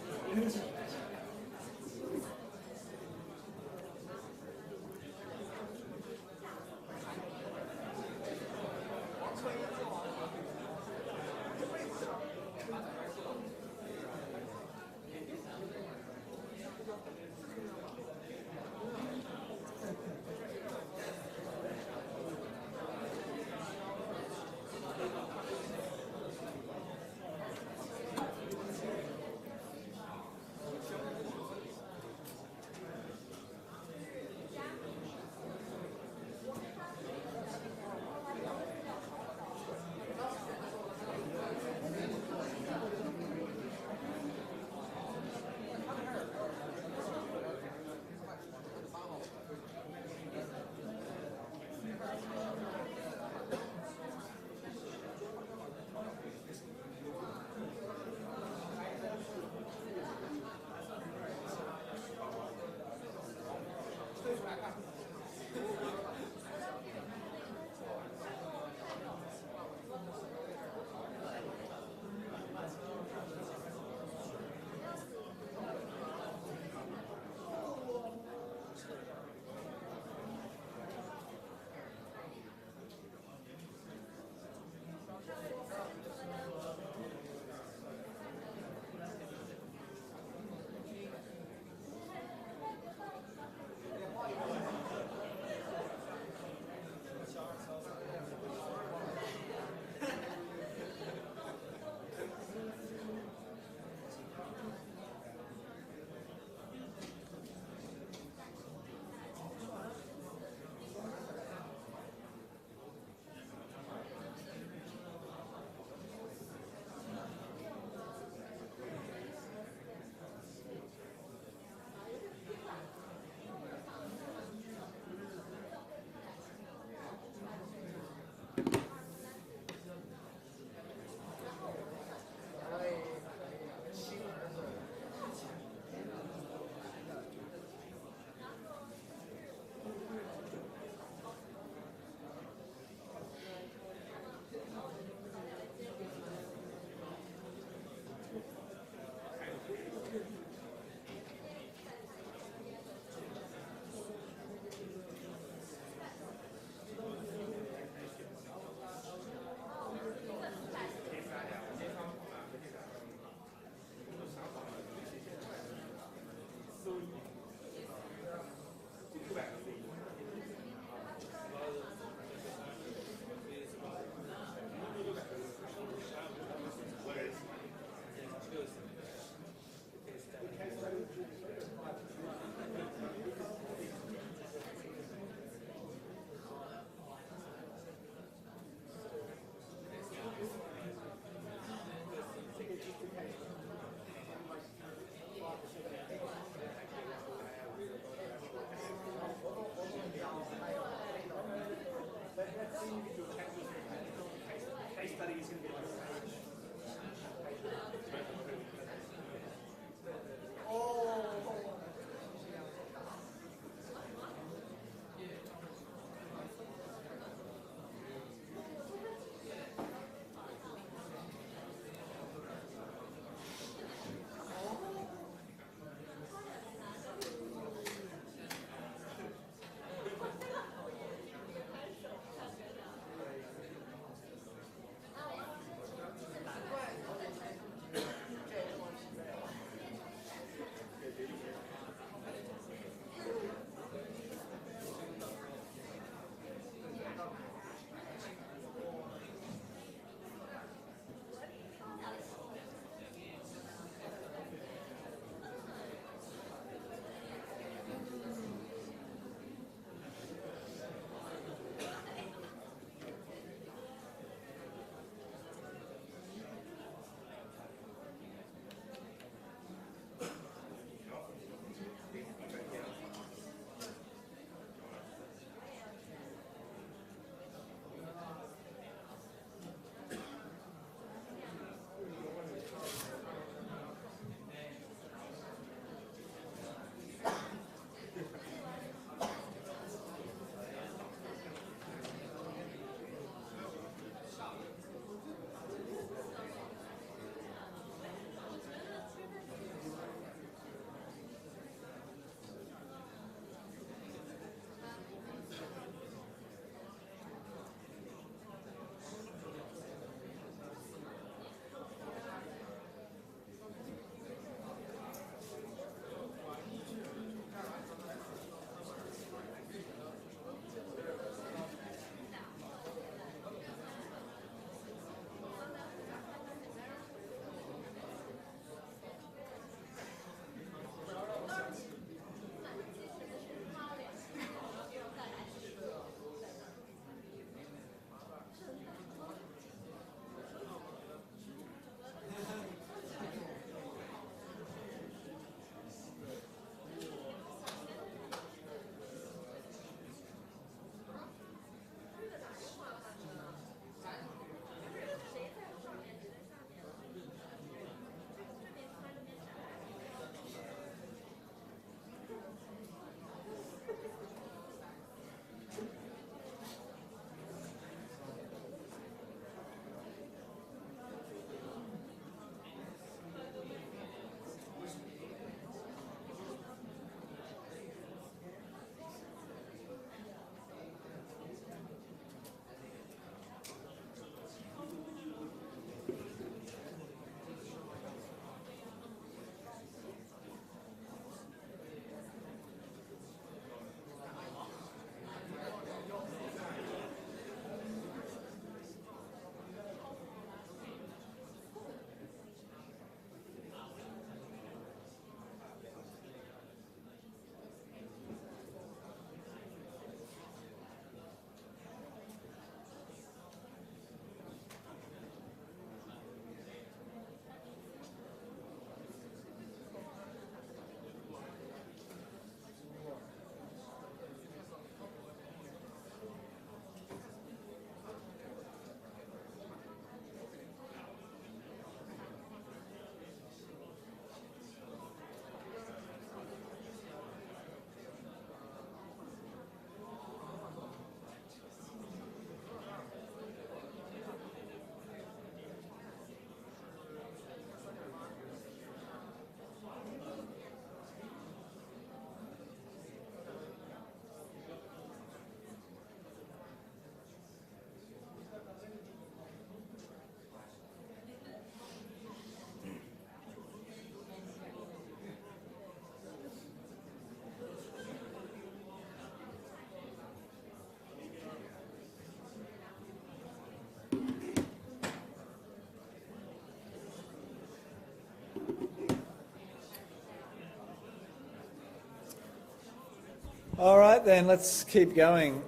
All right then, let's keep going.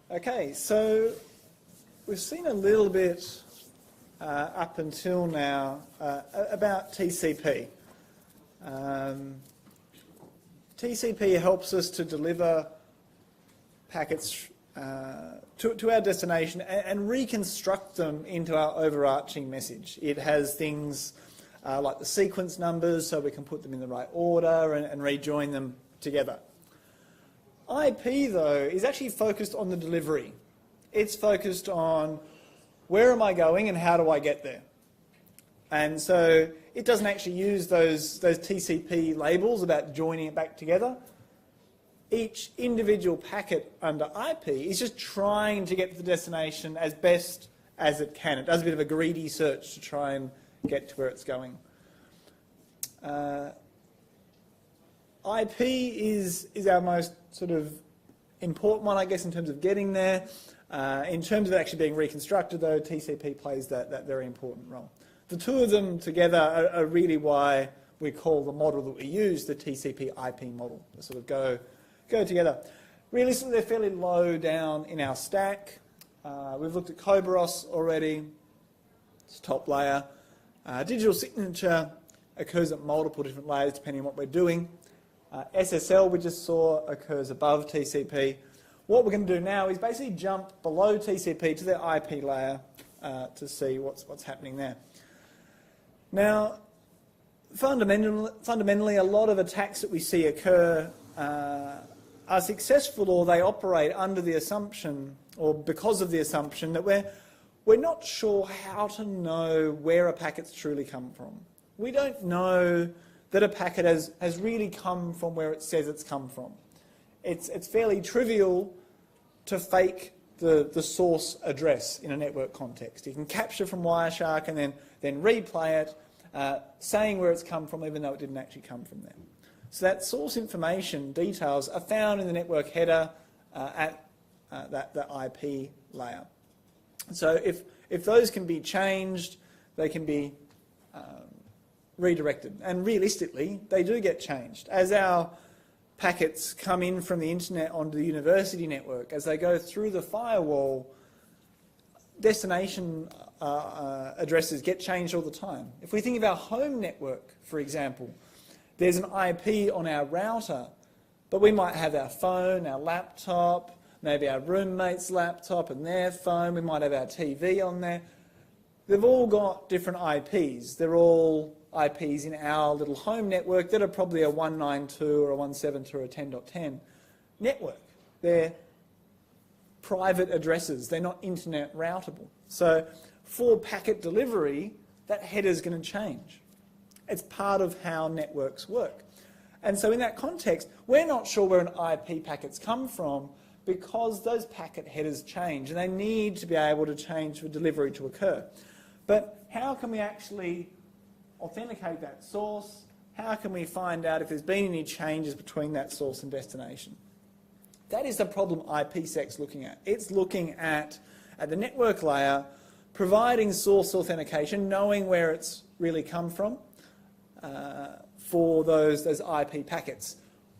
Okay, so we've seen a little bit up until now about TCP. TCP helps us to deliver packets to our destination and reconstruct them into our overarching message. It has things like the sequence numbers, so we can put them in the right order and rejoin them together. IP, though, is actually focused on the delivery. It's focused on where am I going and how do I get there. And so it doesn't actually use those TCP labels about joining it back together. Each individual packet under IP is just trying to get to the destination as best as it can. It does a bit of a greedy search to try and get to where it's going. IP is our most sort of important one, I guess, in terms of getting there. In terms of actually being reconstructed, though, TCP plays that very important role. The two of them together are really why we call the model that we use the TCP IP model. They sort of go together. Realistically, they're fairly low down in our stack. We've looked at Kerberos already. It's top layer. Digital signature occurs at multiple different layers depending on what we're doing. SSL, we just saw, occurs above TCP. What we're going to do now is basically jump below TCP to the IP layer to see what's happening there. Now, fundamentally, a lot of attacks that we see occur are successful, or they operate under the assumption, or because of the assumption, that we're not sure how to know where a packet's truly come from. We don't know that a packet has really come from where it says it's come from. It's fairly trivial to fake the source address in a network context. You can capture from Wireshark and then replay it, saying where it's come from even though it didn't actually come from there. So that source information details are found in the network header at the IP layer. So if those can be changed, they can be redirected. And realistically, they do get changed. As our packets come in from the internet onto the university network, as they go through the firewall, destination addresses get changed all the time. If we think of our home network, for example, there's an IP on our router, but we might have our phone, our laptop, maybe our roommate's laptop and their phone, we might have our TV on there. They've all got different IPs. They're all IPs in our little home network that are probably a 192 or a 172 or a 10.10 network. They're private addresses. They're not internet routable. So for packet delivery, that header is going to change. It's part of how networks work. And so in that context, we're not sure where an IP packet's come from because those packet headers change and they need to be able to change for delivery to occur. But how can we actually authenticate that source? How can we find out if there's been any changes between that source and destination? That is the problem IPsec's looking at. It's looking at the network layer, providing source authentication, knowing where it's really come from for those IP packets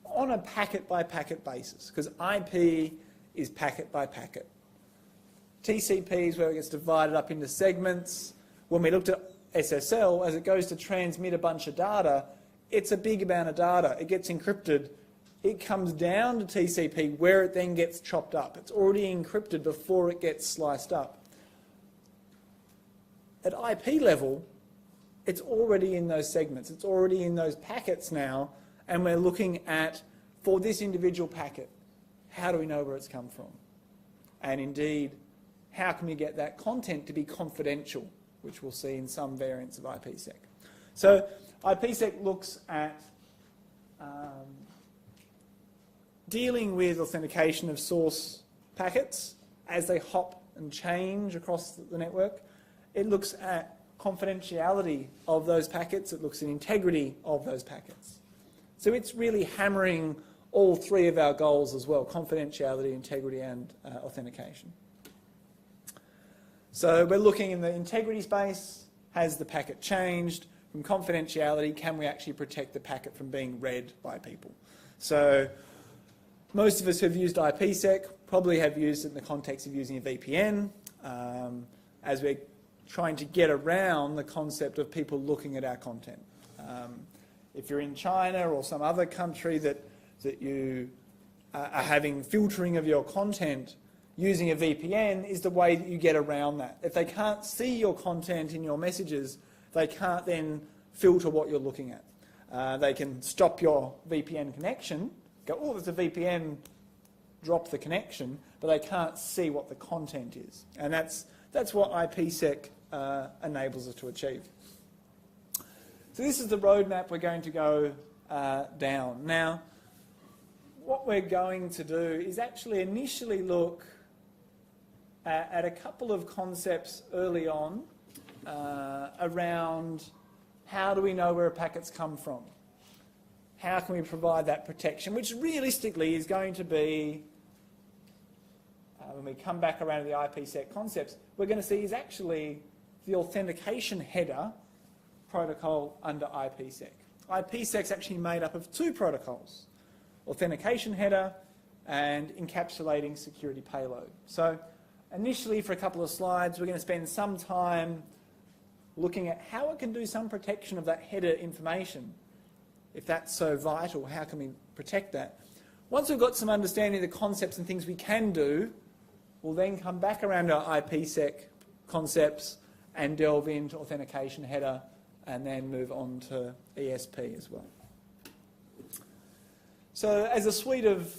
on a packet-by-packet basis, because IP is packet by packet. TCP is where it gets divided up into segments. When we looked at SSL, as it goes to transmit a bunch of data, it's a big amount of data. It gets encrypted. It comes down to TCP where it then gets chopped up. It's already encrypted before it gets sliced up. At IP level, it's already in those segments. It's already in those packets now, and we're looking at, for this individual packet, how do we know where it's come from? And indeed, how can we get that content to be confidential, which we'll see in some variants of IPsec. So IPsec looks at dealing with authentication of source packets as they hop and change across the network. It looks at confidentiality of those packets. It looks at integrity of those packets. So it's really hammering all three of our goals as well: confidentiality, integrity, and authentication. So we're looking in the integrity space. Has the packet changed? from confidentiality, can we actually protect the packet from being read by people? So most of us who've used IPsec probably have used it in the context of using a VPN, as we're trying to get around the concept of people looking at our content. If you're in China or some other country that you are having filtering of your content, using a VPN is the way that you get around that. If they can't see your content in your messages, they can't then filter what you're looking at. They can stop your VPN connection, go, oh, there's a VPN, drop the connection, but they can't see what the content is. And that's what IPsec enables us to achieve. So this is the roadmap we're going to go down. Now, what we're going to do is actually initially look at a couple of concepts early on around how do we know where packets come from? How can we provide that protection? Which realistically is going to be, when we come back around to the IPsec concepts, we're going to see is actually the authentication header protocol under IPsec. IPsec is actually made up of two protocols, authentication header and encapsulating security payload. So initially, for a couple of slides, we're going to spend some time looking at how it can do some protection of that header information. If that's so vital, how can we protect that? Once we've got some understanding of the concepts and things we can do, we'll then come back around our IPsec concepts and delve into authentication header and then move on to ESP as well. So as a suite of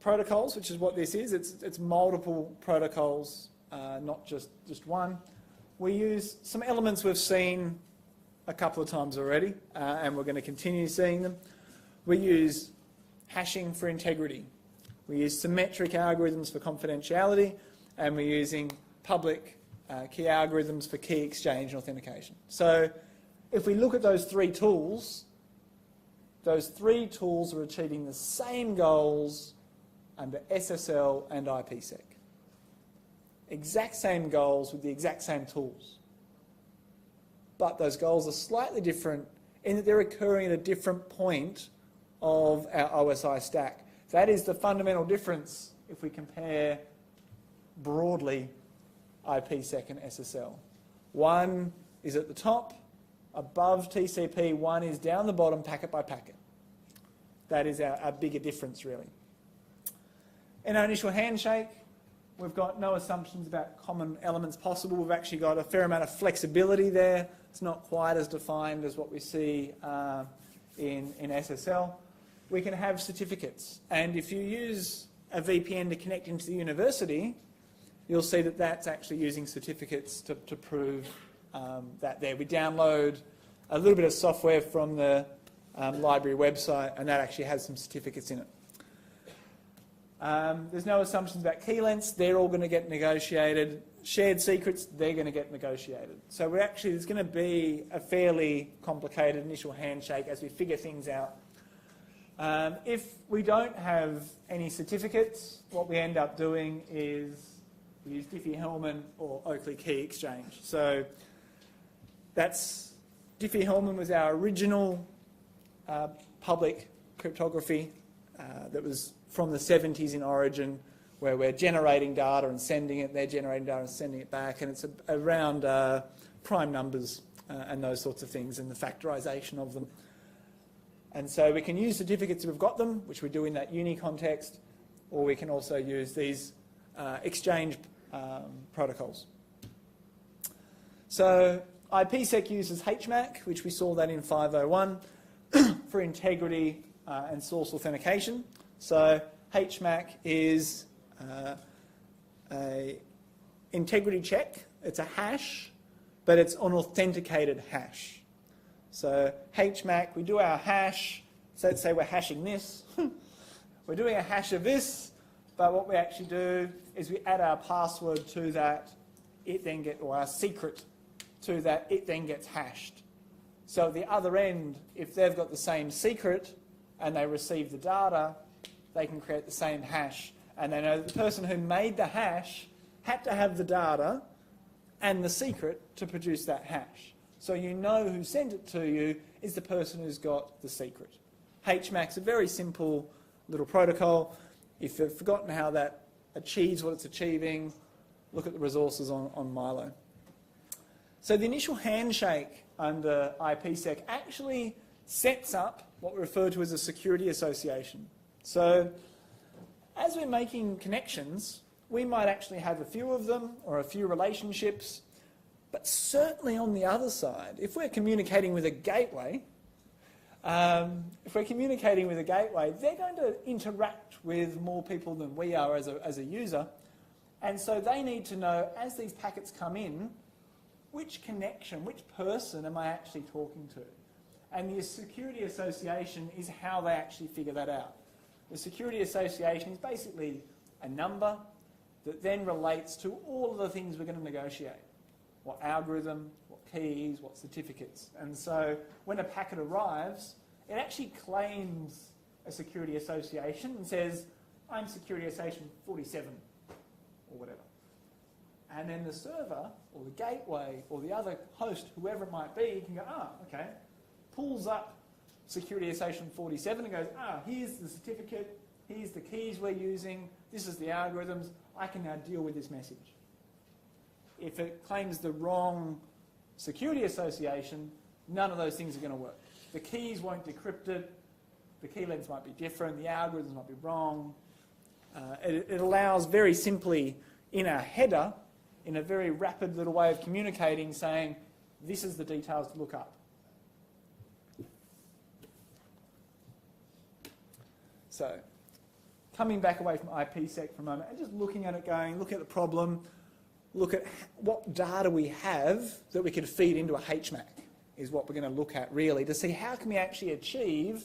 protocols, which is what this is, it's multiple protocols, not just one. We use some elements we've seen a couple of times already, and we're going to continue seeing them. We use hashing for integrity. We use symmetric algorithms for confidentiality, and we're using public key algorithms for key exchange and authentication. So if we look at those three tools are achieving the same goals under SSL and IPsec. Exact same goals with the exact same tools. But those goals are slightly different in that they're occurring at a different point of our OSI stack. That is the fundamental difference if we compare broadly IPsec and SSL. One is at the top, above TCP, one is down the bottom, packet by packet. That is our bigger difference, really. In our initial handshake, we've got no assumptions about common elements possible. We've actually got a fair amount of flexibility there. It's not quite as defined as what we see in SSL. We can have certificates. And if you use a VPN to connect into the university, you'll see that that's actually using certificates to prove that there. We download a little bit of software from the library website, and that actually has some certificates in it. There's no assumptions about key lengths. They're all going to get negotiated. Shared secrets, they're going to get negotiated. So there's going to be a fairly complicated initial handshake as we figure things out. If we don't have any certificates, what we end up doing is we use Diffie-Hellman or Oakley Key Exchange. So Diffie-Hellman was our original public cryptography that was from the 70s in origin, where we're generating data and sending it, they're generating data and sending it back, and it's around prime numbers and those sorts of things and the factorisation of them. And so we can use certificates if we've got them, which we do in that uni context, or we can also use these exchange protocols. So IPsec uses HMAC, which we saw that in 501, for integrity and source authentication. So HMAC is a integrity check. It's a hash, but it's an authenticated hash. So HMAC, we do our hash. So let's say we're hashing this. We're doing a hash of this, but what we actually do is we add our password to that, or our secret to that, it then gets hashed. So at the other end, if they've got the same secret and they receive the data, they can create the same hash. And they know the person who made the hash had to have the data and the secret to produce that hash. so you know who sent it to you is the person who's got the secret. HMAC's a very simple little protocol. If you've forgotten how that achieves what it's achieving, look at the resources on Milo. So the initial handshake under IPsec actually sets up what we refer to as a security association. So as we're making connections, we might actually have a few of them or a few relationships, but certainly on the other side, if we're communicating with a gateway, they're going to interact with more people than we are as a user. And so they need to know, as these packets come in, which connection, which person am I actually talking to? And the security association is how they actually figure that out. The security association is basically a number that then relates to all of the things we're going to negotiate. What algorithm, what keys, what certificates. And so when a packet arrives, it actually claims a security association and says, I'm security association 47 or whatever. And then the server or the gateway or the other host, whoever it might be, can go, okay, pulls up security association 47 and goes, here's the certificate, here's the keys we're using, this is the algorithms, I can now deal with this message. If it claims the wrong security association, none of those things are going to work. The keys won't decrypt it, the key lengths might be different, the algorithms might be wrong. It allows very simply in a header, in a very rapid little way of communicating, saying, this is the details to look up. So, coming back away from IPsec for a moment and just looking at it going, look at the problem, look at what data we have that we could feed into a HMAC is what we're going to look at really to see how can we actually achieve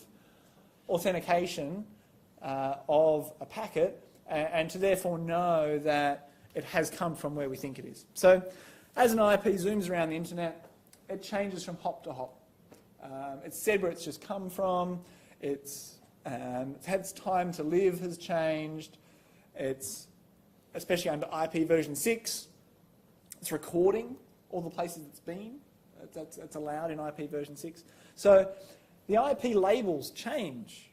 authentication of a packet and to therefore know that it has come from where we think it is. So as an IP zooms around the internet, it changes from hop to hop. It's said where it's just come from, it's had time to live has changed, it's, especially under IP version 6, it's recording all the places it's been. That's allowed in IP version 6. So the IP labels change.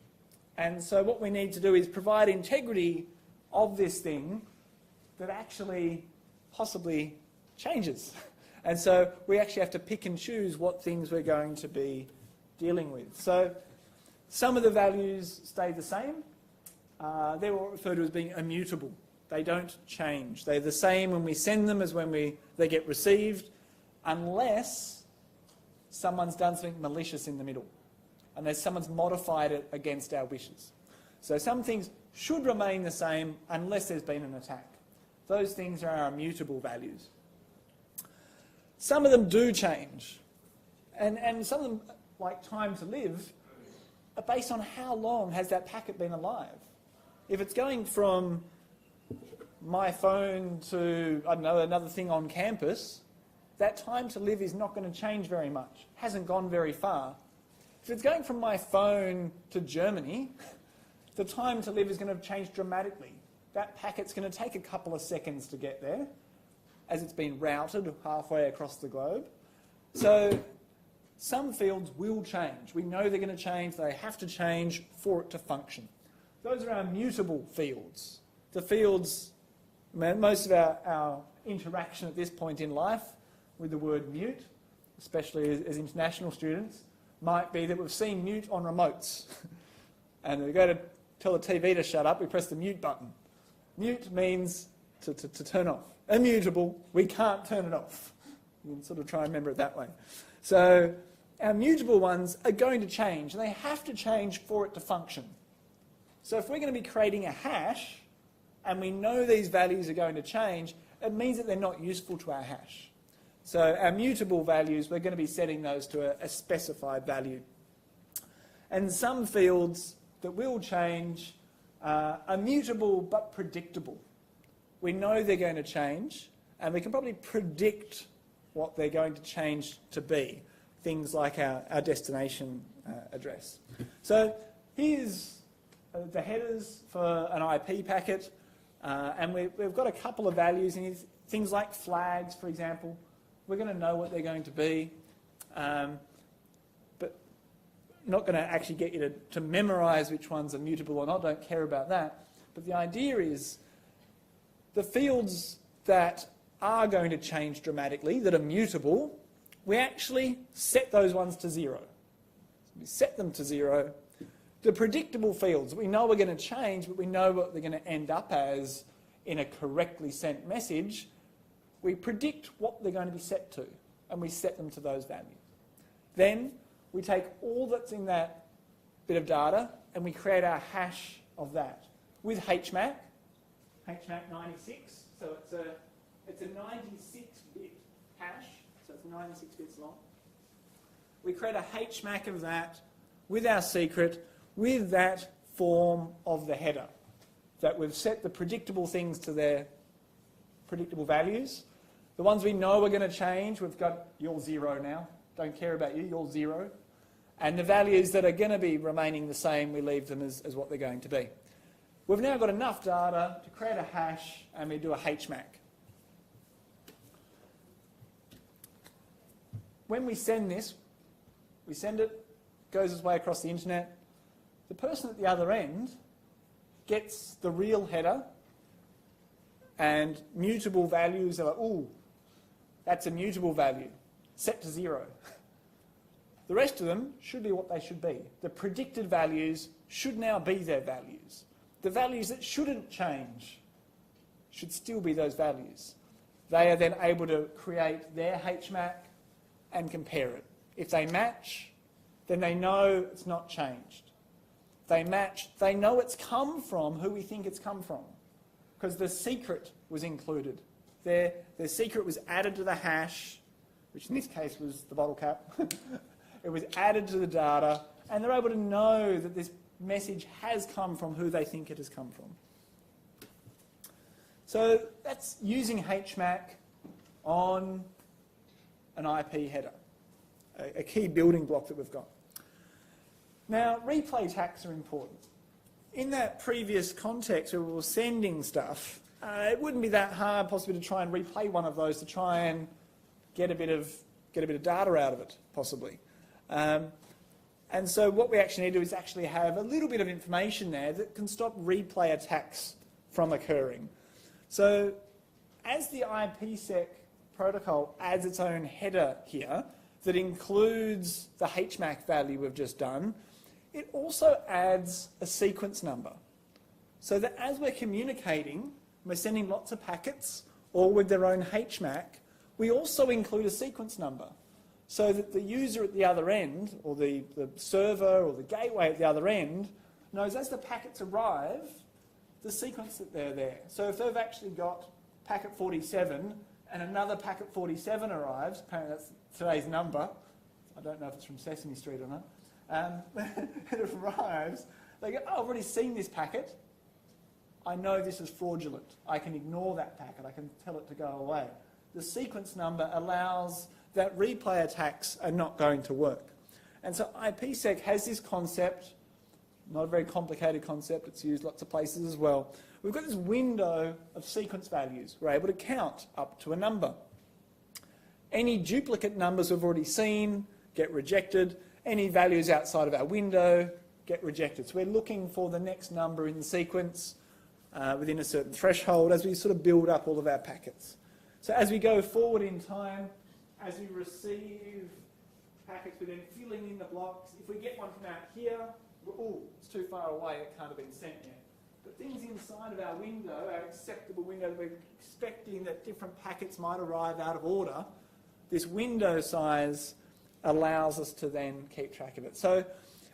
And so what we need to do is provide integrity of this thing that actually possibly changes. And so we actually have to pick and choose what things we're going to be dealing with. So some of the values stay the same. They're what referred to as being immutable. They don't change. They're the same when we send them as when they get received, unless someone's done something malicious in the middle, unless someone's modified it against our wishes. So some things should remain the same unless there's been an attack. Those things are our immutable values. Some of them do change. And some of them, like time to live, are based on how long has that packet been alive. If it's going from my phone to, I don't know, another thing on campus, that time to live is not going to change very much. Hasn't gone very far. If it's going from my phone to Germany, the time to live is going to change dramatically. That packet's going to take a couple of seconds to get there, as it's been routed halfway across the globe. So some fields will change. We know they're going to change. They have to change for it to function. Those are our mutable fields. The fields, most of our interaction at this point in life with the word mute, especially as international students, might be that we've seen mute on remotes. And we go to tell the TV to shut up, we press the mute button. Mute means to turn off. Immutable, we can't turn it off. You can sort of try and remember it that way. So our mutable ones are going to change, and they have to change for it to function. So if we're going to be creating a hash, and we know these values are going to change, it means that they're not useful to our hash. So our mutable values, we're going to be setting those to a specified value. And some fields that will change are mutable but predictable. We know they're going to change, and we can probably predict what they're going to change to be. Things like our destination address. So here's the headers for an IP packet, and we've got a couple of values in here. Things like flags, for example. We're going to know what they're going to be. But not going to actually get you to memorise which ones are mutable or not, don't care about that. But the idea is the fields that are going to change dramatically, that are mutable, we actually set those ones to 0. We set them to 0. The predictable fields, we know we're going to change, but we know what they're going to end up as in a correctly sent message. We predict what they're going to be set to, and we set them to those values. Then we take all that's in that bit of data and we create our hash of that with HMAC 96. So it's a 96-bit hash, so it's 96 bits long. We create a HMAC of that with our secret, with that form of the header, that we've set the predictable things to their predictable values. The ones we know are going to change, we've got you're 0 now. Don't care about you, you're 0. And the values that are going to be remaining the same, we leave them as what they're going to be. We've now got enough data to create a hash, and we do a HMAC. When we send this, we send it, goes its way across the internet. The person at the other end gets the real header, and mutable values are like, ooh, that's a mutable value, set to 0. The rest of them should be what they should be. The predicted values should now be their values. The values that shouldn't change should still be those values. They are then able to create their HMAC and compare it. If they match, then they know it's not changed. If they match, they know it's come from who we think it's come from, because the secret was included. Their secret was added to the hash, which in this case was the bottle cap. It was added to the data, and they're able to know that this message has come from who they think it has come from. So that's using HMAC on an IP header, a key building block that we've got. Now, replay tags are important. In that previous context where we were sending stuff, it wouldn't be that hard possibly to try and replay one of those to try and get a bit of data out of it, possibly. And so what we actually need to do is actually have a little bit of information there that can stop replay attacks from occurring. So as the IPsec protocol adds its own header here that includes the HMAC value we've just done, it also adds a sequence number. So that as we're communicating, we're sending lots of packets, all with their own HMAC, we also include a sequence number, so that the user at the other end, or the server or the gateway at the other end, knows as the packets arrive, the sequence that they're there. So if they've actually got packet 47 and another packet 47 arrives, apparently that's today's number, I don't know if it's from Sesame Street or not, it arrives, they go, oh, I've already seen this packet, I know this is fraudulent, I can ignore that packet, I can tell it to go away. The sequence number allows that replay attacks are not going to work. And so IPsec has this concept, not a very complicated concept, it's used lots of places as well. We've got this window of sequence values. We're able to count up to a number. Any duplicate numbers we've already seen get rejected. Any values outside of our window get rejected. So we're looking for the next number in the sequence within a certain threshold as we sort of build up all of our packets. So as we go forward in time, as we receive packets, we're then filling in the blocks. If we get one from out here, oh, it's too far away, it can't have been sent yet. But things inside of our window, our acceptable window, we're expecting that different packets might arrive out of order. This window size allows us to then keep track of it. So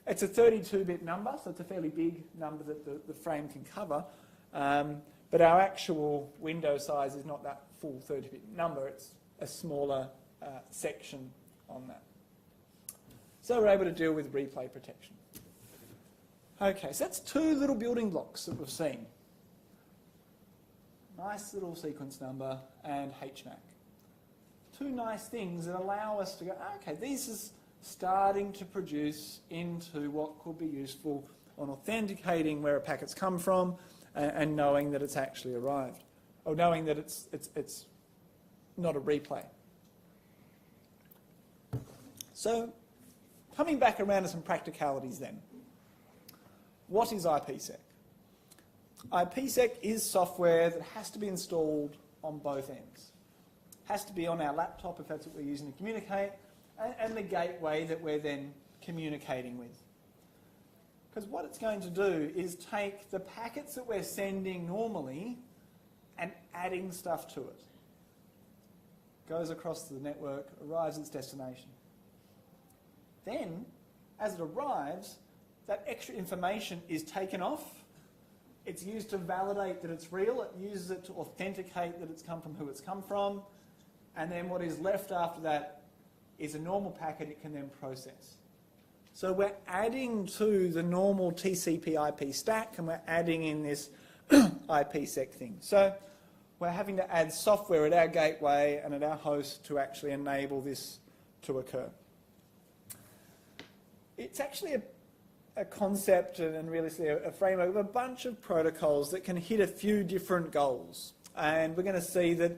it's a 32-bit number, so it's a fairly big number that the frame can cover. But our actual window size is not that full 30-bit number, it's a smaller section on that. So we're able to deal with replay protection. Okay, so that's two little building blocks that we've seen. Nice little sequence number and HMAC. Two nice things that allow us to go, okay, this is starting to produce into what could be useful on authenticating where a packet's come from and knowing that it's actually arrived, or knowing that it's not a replay. So, coming back around to some practicalities then. What is IPsec? IPsec is software that has to be installed on both ends. Has to be on our laptop if that's what we're using to communicate, and the gateway that we're then communicating with. Because what it's going to do is take the packets that we're sending normally and adding stuff to it. Goes across the network, arrives at its destination. Then, as it arrives, that extra information is taken off. It's used to validate that it's real. It uses it to authenticate that it's come from who it's come from. And then what is left after that is a normal packet it can then process. So we're adding to the normal TCP/IP stack, and we're adding in this IPsec thing. So we're having to add software at our gateway and at our host to actually enable this to occur. It's actually a concept and really a framework of a bunch of protocols that can hit a few different goals. And we're going to see that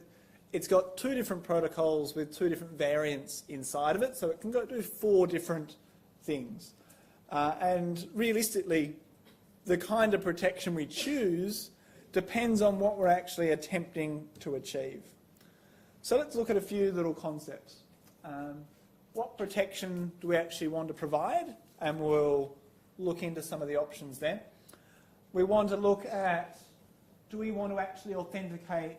it's got two different protocols with two different variants inside of it, so it can go do 4 different things. And realistically, the kind of protection we choose depends on what we're actually attempting to achieve. So let's look at a few little concepts. What protection do we actually want to provide? And we'll look into some of the options there. We want to look at, do we want to actually authenticate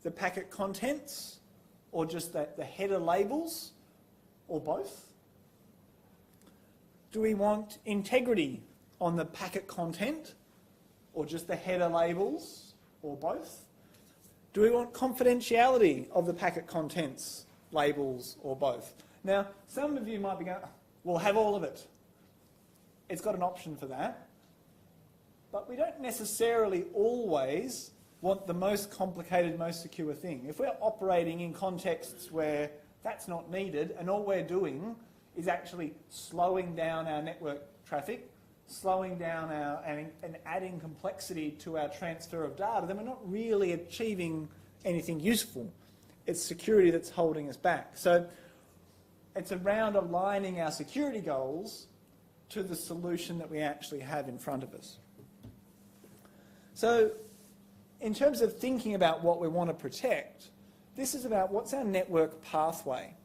the packet contents or just the header labels or both? Do we want integrity on the packet content or just the header labels or both? Do we want confidentiality of the packet contents, labels or both? Now, some of you might be going, we'll have all of it. It's got an option for that. But we don't necessarily always want the most complicated, most secure thing. If we're operating in contexts where that's not needed and all we're doing is actually slowing down our network traffic, slowing down and adding complexity to our transfer of data, then we're not really achieving anything useful. It's security that's holding us back. So it's around aligning our security goals to the solution that we actually have in front of us. So in terms of thinking about what we want to protect, this is about what's our network pathway.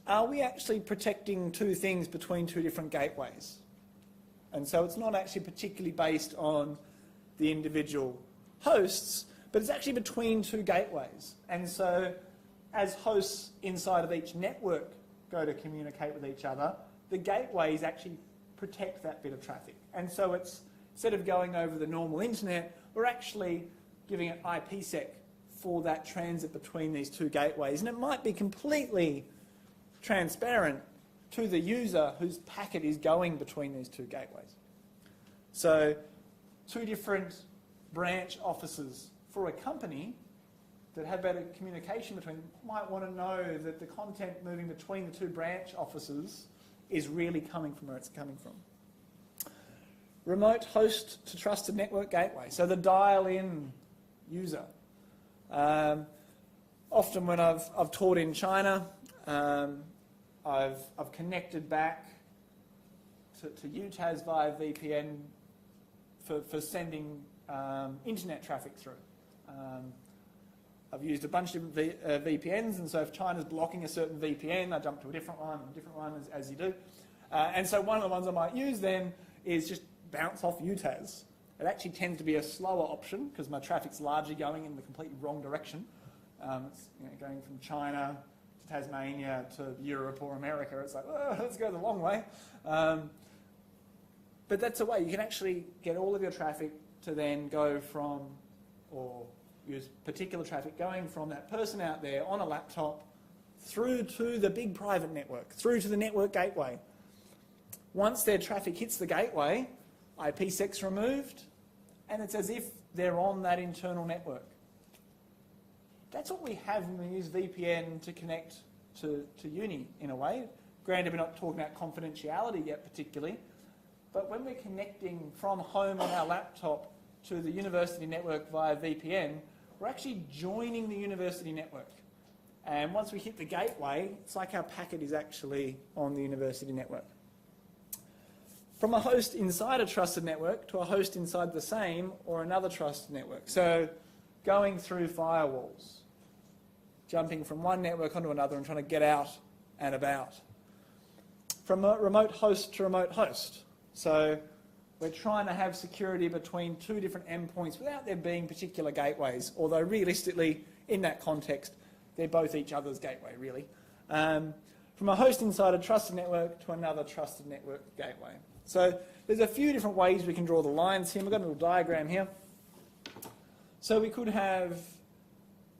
Are we actually protecting two things between two different gateways? And so it's not actually particularly based on the individual hosts, but it's actually between two gateways. And so as hosts inside of each network go to communicate with each other, the gateways actually protect that bit of traffic. And so it's, instead of going over the normal internet, we're actually giving it IPsec for that transit between these two gateways. And it might be completely transparent to the user whose packet is going between these two gateways. So 2 different branch offices for a company that have better communication between them might want to know that the content moving between the 2 branch offices is really coming from where it's coming from. Remote host to trusted network gateway, so the dial-in user. Often when I've taught in China, I've connected back to UTAS via VPN for sending internet traffic through. I've used a bunch of different VPNs, and so if China's blocking a certain VPN, I jump to a different one, as you do. And so one of the ones I might use then is just bounce off UTAS. It actually tends to be a slower option because my traffic's largely going in the completely wrong direction. It's going from China to Tasmania to Europe or America. It's like, oh, let's go the long way. But that's a way. You can actually get all of your traffic to then go from, or use particular traffic going from that person out there on a laptop through to the big private network, through to the network gateway. Once their traffic hits the gateway, IPsec's removed, and it's as if they're on that internal network. That's what we have when we use VPN to connect to uni, in a way. Granted, we're not talking about confidentiality yet particularly, but when we're connecting from home on our laptop to the university network via VPN, we're actually joining the university network. And once we hit the gateway, it's like our packet is actually on the university network. From a host inside a trusted network to a host inside the same or another trusted network. So going through firewalls, jumping from one network onto another and trying to get out and about. From a remote host to remote host. So we're trying to have security between two different endpoints without there being particular gateways, although realistically, in that context, they're both each other's gateway, really. From a host inside a trusted network to another trusted network gateway. So there's a few different ways we can draw the lines here. We've got a little diagram here. So we could have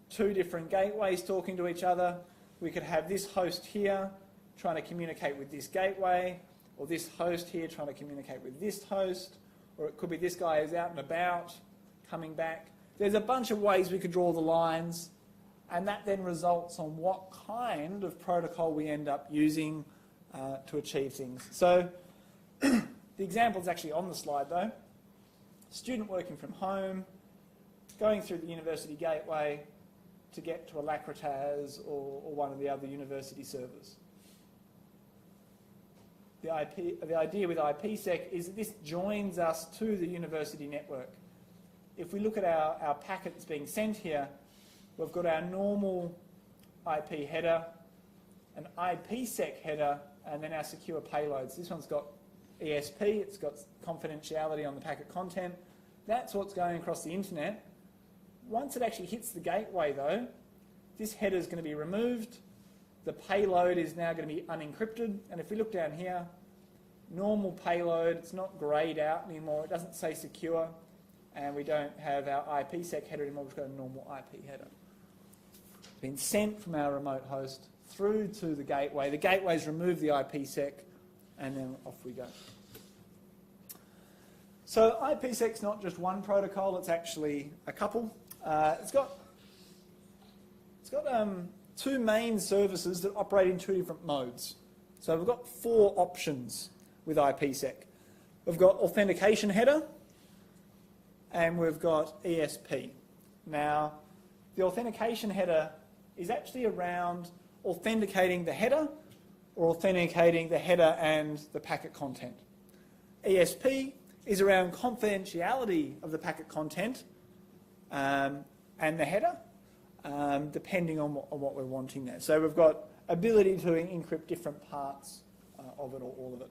two different gateways talking to each other. We could have this host here trying to communicate with this gateway, or this host here trying to communicate with this host, or it could be this guy is out and about, coming back. There's a bunch of ways we could draw the lines, and that then results on what kind of protocol we end up using to achieve things. So the example is actually on the slide though. Student working from home, going through the university gateway to get to Alacritas or one of the other university servers. The idea with IPsec is that this joins us to the university network. If we look at our packet that's being sent here, we've got our normal IP header, an IPsec header, and then our secure payloads. This one's got ESP, it's got confidentiality on the packet content. That's what's going across the internet. Once it actually hits the gateway though, this header is going to be removed. The payload is now going to be unencrypted. And if we look down here, normal payload, it's not greyed out anymore. It doesn't say secure. And we don't have our IPsec header anymore. We've got a normal IP header. It's been sent from our remote host through to the gateway. The gateway's removed the IPsec, and then off we go. So IPsec's not just one protocol, it's actually a couple. It's got two main services that operate in two different modes. So we've got four options with IPsec. We've got authentication header, and we've got ESP. Now, the authentication header is actually around authenticating the header or authenticating the header and the packet content. ESP is around confidentiality of the packet content and the header, depending on what we're wanting there. So we've got ability to encrypt different parts of it or all of it.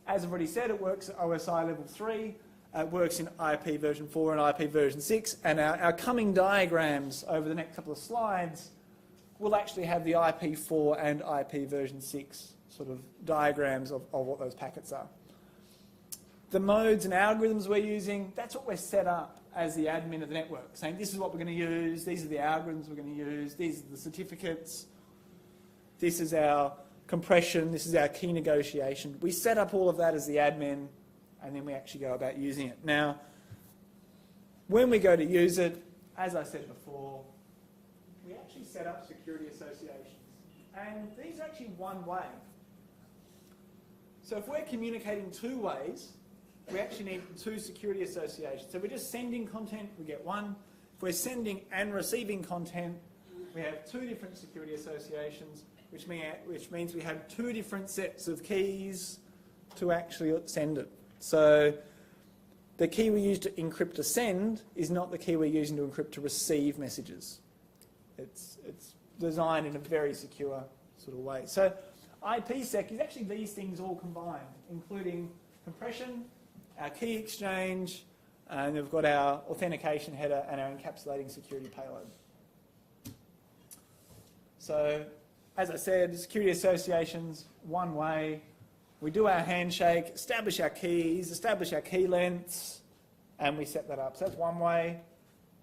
As I've already said, it works at OSI level 3. It works in IP version 4 and IP version 6. And our coming diagrams over the next couple of slides will actually have the IP4 and IP version 6 sort of diagrams of what those packets are. The modes and algorithms we're using, that's what we're set up as the admin of the network, saying this is what we're going to use, these are the algorithms we're going to use, these are the certificates, this is our compression, this is our key negotiation. We set up all of that as the admin, and then we actually go about using it. Now, when we go to use it, as I said before, we actually set up security associations. And these are actually one way. So if we're communicating two ways, we actually need two security associations. So if we're just sending content, we get one. If we're sending and receiving content, we have two different security associations, which means we have two different sets of keys to actually send it. So the key we use to encrypt to send is not the key we're using to encrypt to receive messages. It's designed in a very secure sort of way. So IPsec is actually these things all combined, including compression, our key exchange, and we've got our authentication header and our encapsulating security payload. So, as I said, security associations, one way. We do our handshake, establish our keys, establish our key lengths, and we set that up. So that's one way.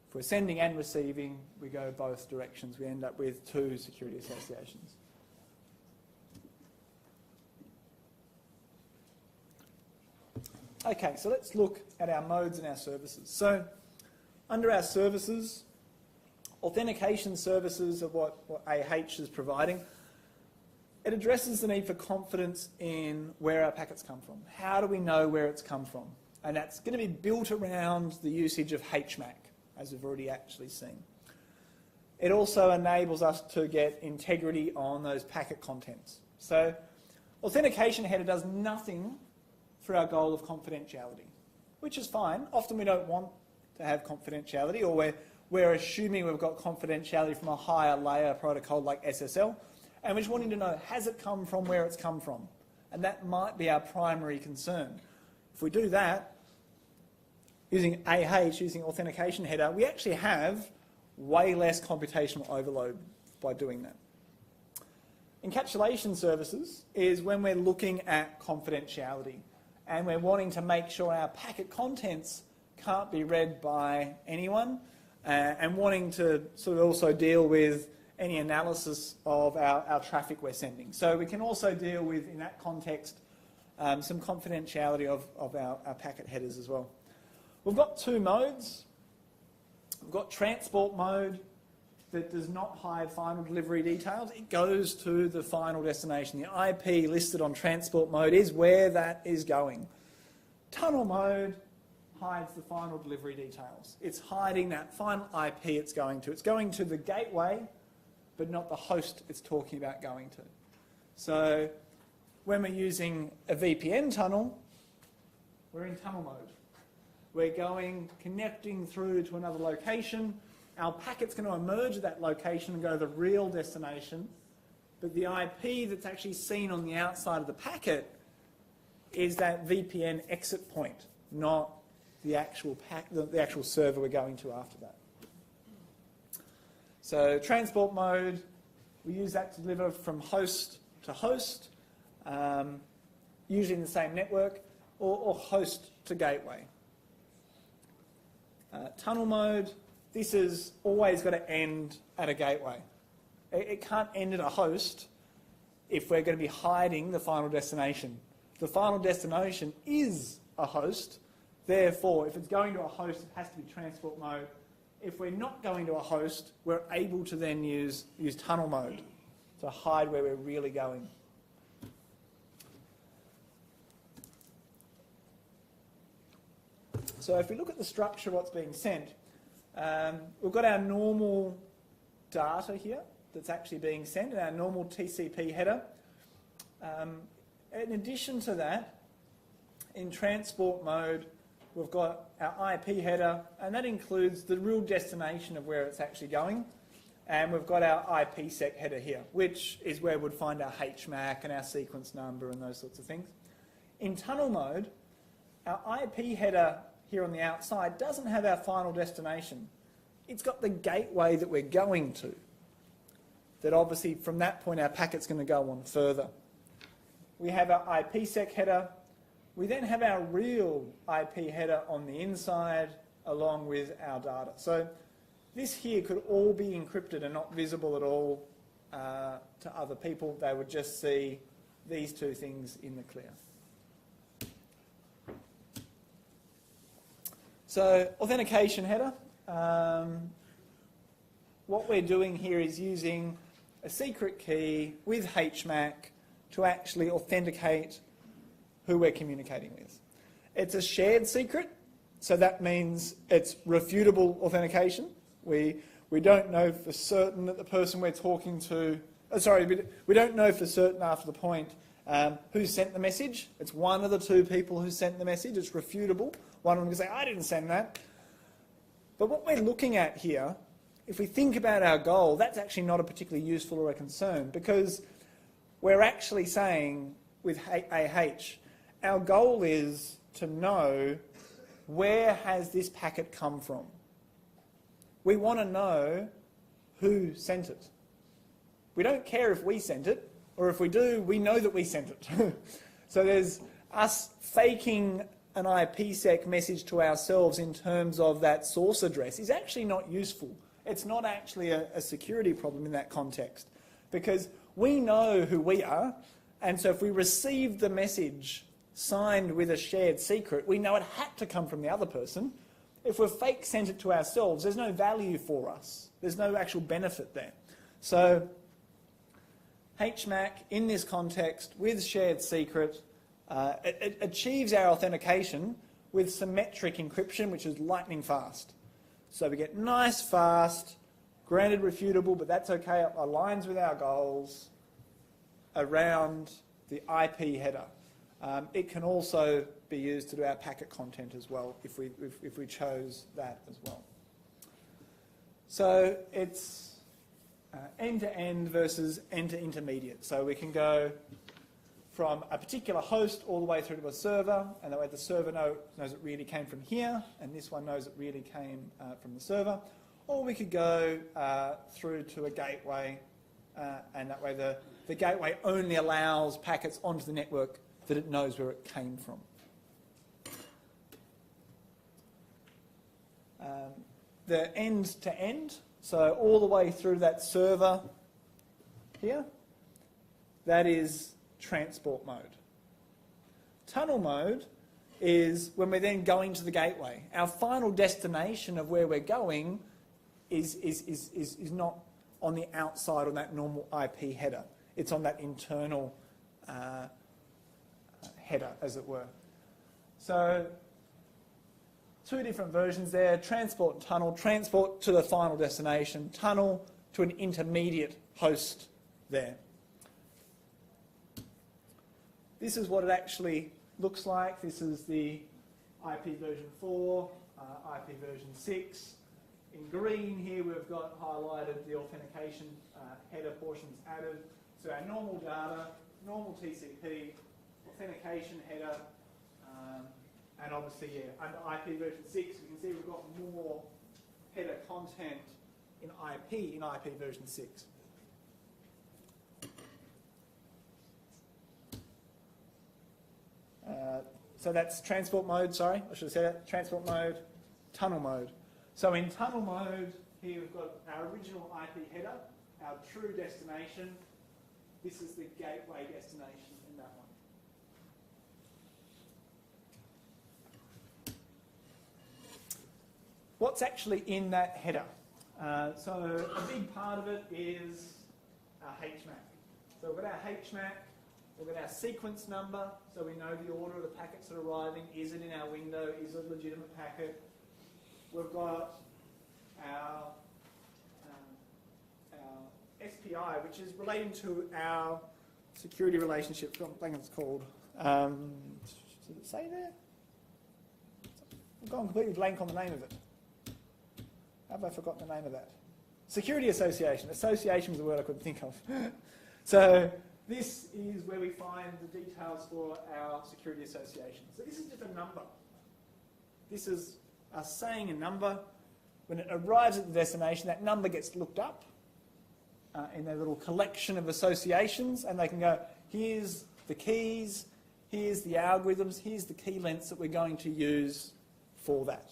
If we're sending and receiving, we go both directions. We end up with two security associations. Okay, so let's look at our modes and our services. So under our services, authentication services are what AH is providing. It addresses the need for confidence in where our packets come from. How do we know where it's come from? And that's going to be built around the usage of HMAC, as we've already actually seen. it also enables us to get integrity on those packet contents. So authentication header does nothing for our goal of confidentiality, which is fine. Often we don't want to have confidentiality, or we're assuming we've got confidentiality from a higher layer protocol like SSL, and we're just wanting to know, has it come from where it's come from? And that might be our primary concern. If we do that, using using authentication header, we actually have way less computational overload by doing that. Encapsulation services is when we're looking at confidentiality and we're wanting to make sure our packet contents can't be read by anyone, and wanting to sort of also deal with any analysis of our traffic we're sending. So we can also deal with, in that context, some confidentiality of our packet headers as well. We've got two modes. We've got transport mode that does not hide final delivery details. It goes to the final destination. The IP listed on transport mode is where that is going. Tunnel mode hides the final delivery details. It's hiding that final IP it's going to. It's going to the gateway, but not the host it's talking about going to. So when we're using a VPN tunnel, we're in tunnel mode. We're connecting through to another location. Our packet's going to emerge at that location and go to the real destination, but the IP that's actually seen on the outside of the packet is that VPN exit point, not the actual server we're going to after that. So transport mode, we use that to deliver from host to host, usually in the same network, or host to gateway. Tunnel mode, this has always got to end at a gateway. It can't end at a host if we're going to be hiding the final destination. The final destination is a host. Therefore, if it's going to a host, it has to be transport mode. If we're not going to a host, we're able to then use tunnel mode to hide where we're really going. So if we look at the structure of what's being sent, we've got our normal data here that's actually being sent, and our normal TCP header. In addition to that, in transport mode, we've got our IP header, and that includes the real destination of where it's actually going. And we've got our IPsec header here, which is where we'd find our HMAC and our sequence number and those sorts of things. In tunnel mode, our IP header here on the outside doesn't have our final destination. It's got the gateway that we're going to. That obviously from that point our packet's going to go on further. We have our IPsec header. We then have our real IP header on the inside along with our data. So this here could all be encrypted and not visible at all to other people. They would just see these two things in the clear. So authentication header. What we're doing here is using a secret key with HMAC to actually authenticate who we're communicating with. It's a shared secret, so that means it's refutable authentication. We don't know for certain that the person we're talking to, we don't know for certain after the point who sent the message. It's one of the two people who sent the message. It's refutable. One of them can say, I didn't send that. But what we're looking at here, if we think about our goal, that's actually not a particularly useful or a concern, because we're actually saying with AH, our goal is to know where has this packet come from. We want to know who sent it. We don't care if we sent it, or if we do, we know that we sent it. So there's us faking an IPsec message to ourselves in terms of that source address is actually not useful. It's not actually a security problem in that context, because we know who we are, and so if we received the message signed with a shared secret, we know it had to come from the other person. If we're fake sent it to ourselves, there's no value for us. There's no actual benefit there. So HMAC in this context with shared secret, it achieves our authentication with symmetric encryption, which is lightning fast. So we get nice, fast, Granted refutable, but that's okay. It aligns with our goals around the IP header. It can also be used to do our packet content as well if we chose that as well. So it's end-to-end versus end-to-intermediate. So we can go from a particular host all the way through to a server, and that way the server knows it really came from here, and this one knows it really came from the server. Or we could go through to a gateway, and that way the gateway only allows packets onto the network that it knows where it came from. The end-to-end, so all the way through that server here, that is transport mode. Tunnel mode is when we're then going to the gateway. Our final destination of where we're going is not on the outside on that normal IP header. It's on that internal header, as it were. So two different versions there, transport and tunnel. Transport to the final destination, tunnel to an intermediate host there. This is what it actually looks like. This is the IP version 4, IP version 6. In green here we've got highlighted the authentication header portions added. So our normal data, normal TCP, authentication header, and obviously, yeah, under IP version 6, you can see we've got more header content in IP version 6. So that's transport mode, sorry, I should have said that. Transport mode, tunnel mode. So in tunnel mode, here we've got our original IP header, our true destination. This is the gateway destination in that one. What's actually in that header? So a big part of it is our HMAC. So we've got our HMAC, we've got our sequence number, so we know the order of the packets that are arriving. Is it in our window? Is it a legitimate packet? We've got our SPI, which is relating to our security relationship. I think it's called. Does it say there? I've gone completely blank on the name of it. Have I forgotten the name of that? Security association. Association was the word I couldn't think of. So this is where we find the details for our security association. So this is just a number. This is us saying a number. When it arrives at the destination, that number gets looked up in their little collection of associations, and they can go, here's the keys, here's the algorithms, here's the key lengths that we're going to use for that.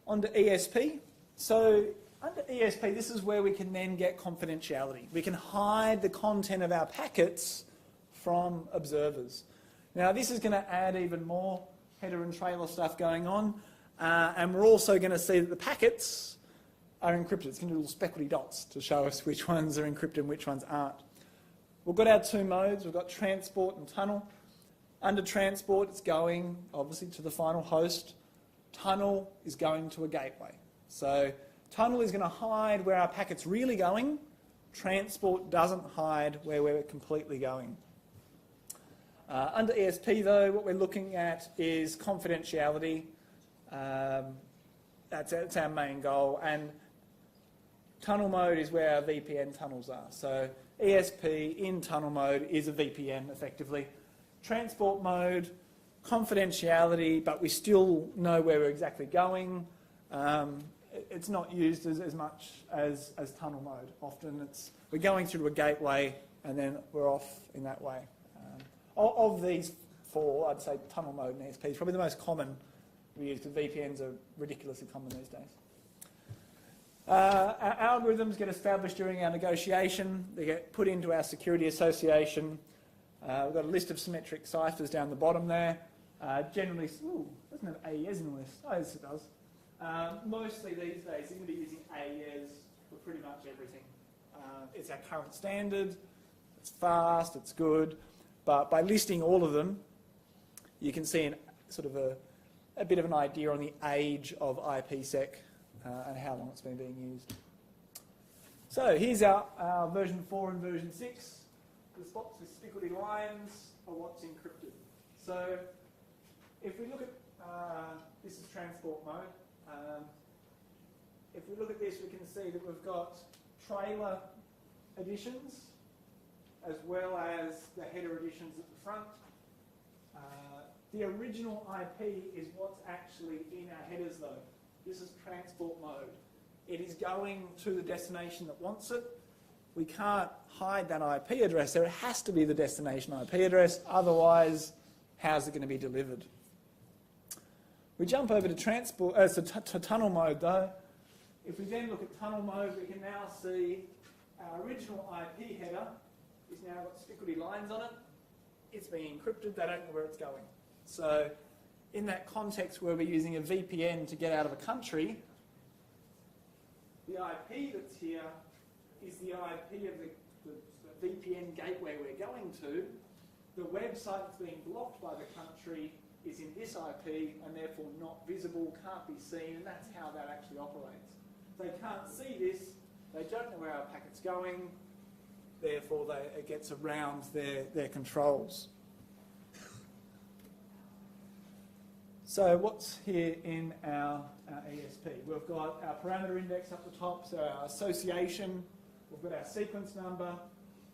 On to ESP. So under ESP, this is where we can then get confidentiality. We can hide the content of our packets from observers. Now this is going to add even more header and trailer stuff going on, and we're also going to see that the packets are encrypted. It's going to do little speckledy dots to show us which ones are encrypted and which ones aren't. We've got our two modes. We've got transport and tunnel. Under transport, it's going, obviously, to the final host. Tunnel is going to a gateway. So tunnel is going to hide where our packet's really going. Transport doesn't hide where we're completely going. Under ESP, though, what we're looking at is confidentiality. That's our main goal. And tunnel mode is where our VPN tunnels are. So ESP in tunnel mode is a VPN, effectively. Transport mode, confidentiality, but we still know where we're exactly going. It's not used as much as tunnel mode. Often we're going through a gateway and then we're off in that way. Of these four, I'd say tunnel mode and ESP is probably the most common we use, because VPNs are ridiculously common these days. Our algorithms get established during our negotiation. They get put into our security association. We've got a list of symmetric ciphers down the bottom there. Generally, doesn't have AES in the list. Oh, yes, it does. Mostly these days, you're going to be using AES for pretty much everything. It's our current standard. It's fast. It's good. But by listing all of them, you can see sort of a bit of an idea on the age of IPsec and how long it's been being used. So here's our version 4 and version 6. The spots with spiggledy lines are what's encrypted. So if we look at, this is transport mode. If we look at this, we can see that we've got trailer additions as well as the header additions at the front. The original IP is what's actually in our headers though. This is transport mode. It is going to the destination that wants it. We can't hide that IP address there. It has to be the destination IP address, otherwise how's it going to be delivered? We jump over to transport, to tunnel mode though. If we then look at tunnel mode, we can now see our original IP header is now got spiggledy lines on it. It's being encrypted, they don't know where it's going. So in that context where we're using a VPN to get out of a country, the IP that's here is the IP of the VPN gateway we're going to. The website that's being blocked by the country is in this IP and therefore not visible, can't be seen, and that's how that actually operates. They can't see this, they don't know where our packet's going, therefore it gets around their controls. So what's here in our ESP? We've got our parameter index up the top, so our association, we've got our sequence number,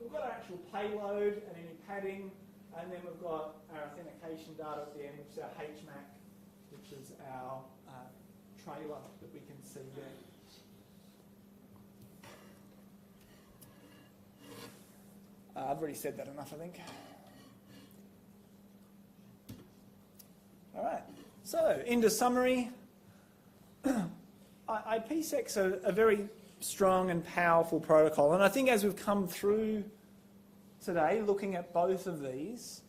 we've got our actual payload and any padding, and then we've got our authentication data at the end, which is our HMAC, which is our trailer that we can see there. I've already said that enough, I think. All right, so into summary. IPsec's a very strong and powerful protocol, and I think as we've come through today, looking at both of these,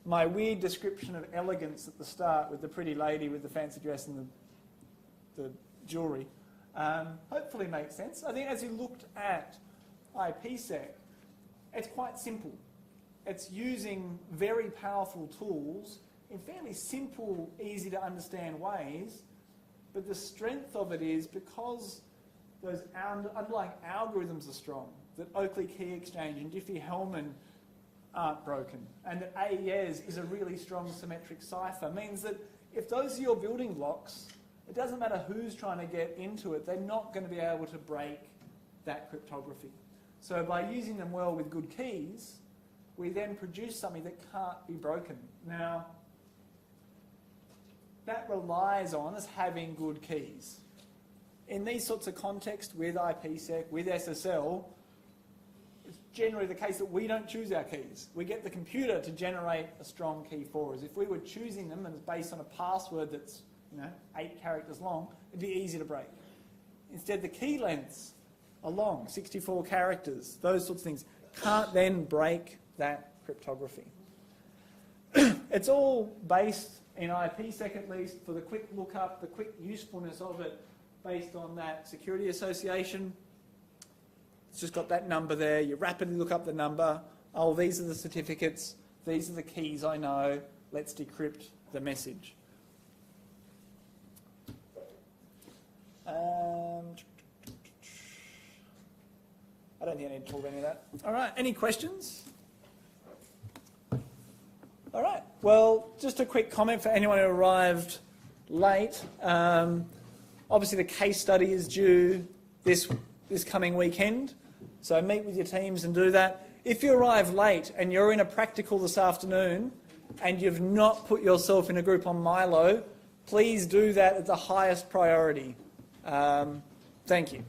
my weird description of elegance at the start with the pretty lady with the fancy dress and the jewellery hopefully makes sense. I think as you looked at IPsec, it's quite simple. It's using very powerful tools in fairly simple, easy to understand ways, but the strength of it is because those underlying algorithms are strong, that Oakley Key Exchange and Diffie-Hellman aren't broken, and that AES is a really strong symmetric cipher, means that if those are your building blocks, it doesn't matter who's trying to get into it, they're not going to be able to break that cryptography. So by using them well with good keys, we then produce something that can't be broken. Now, that relies on us having good keys. In these sorts of contexts with IPsec, with SSL, it's generally the case that we don't choose our keys. We get the computer to generate a strong key for us. If we were choosing them and it's based on a password that's 8 characters long, it'd be easy to break. Instead, the key lengths are long, 64 characters, those sorts of things, can't then break that cryptography. It's all based in IPsec at least, for the quick lookup, the quick usefulness of it, based on that security association. It's just got that number there. You rapidly look up the number. Oh, these are the certificates. These are the keys I know. Let's decrypt the message. I don't think I need to talk about any of that. All right, any questions? All right, well, just a quick comment for anyone who arrived late. Obviously, the case study is due this coming weekend, so meet with your teams and do that. If you arrive late and you're in a practical this afternoon and you've not put yourself in a group on Milo, please do that at the highest priority. Thank you.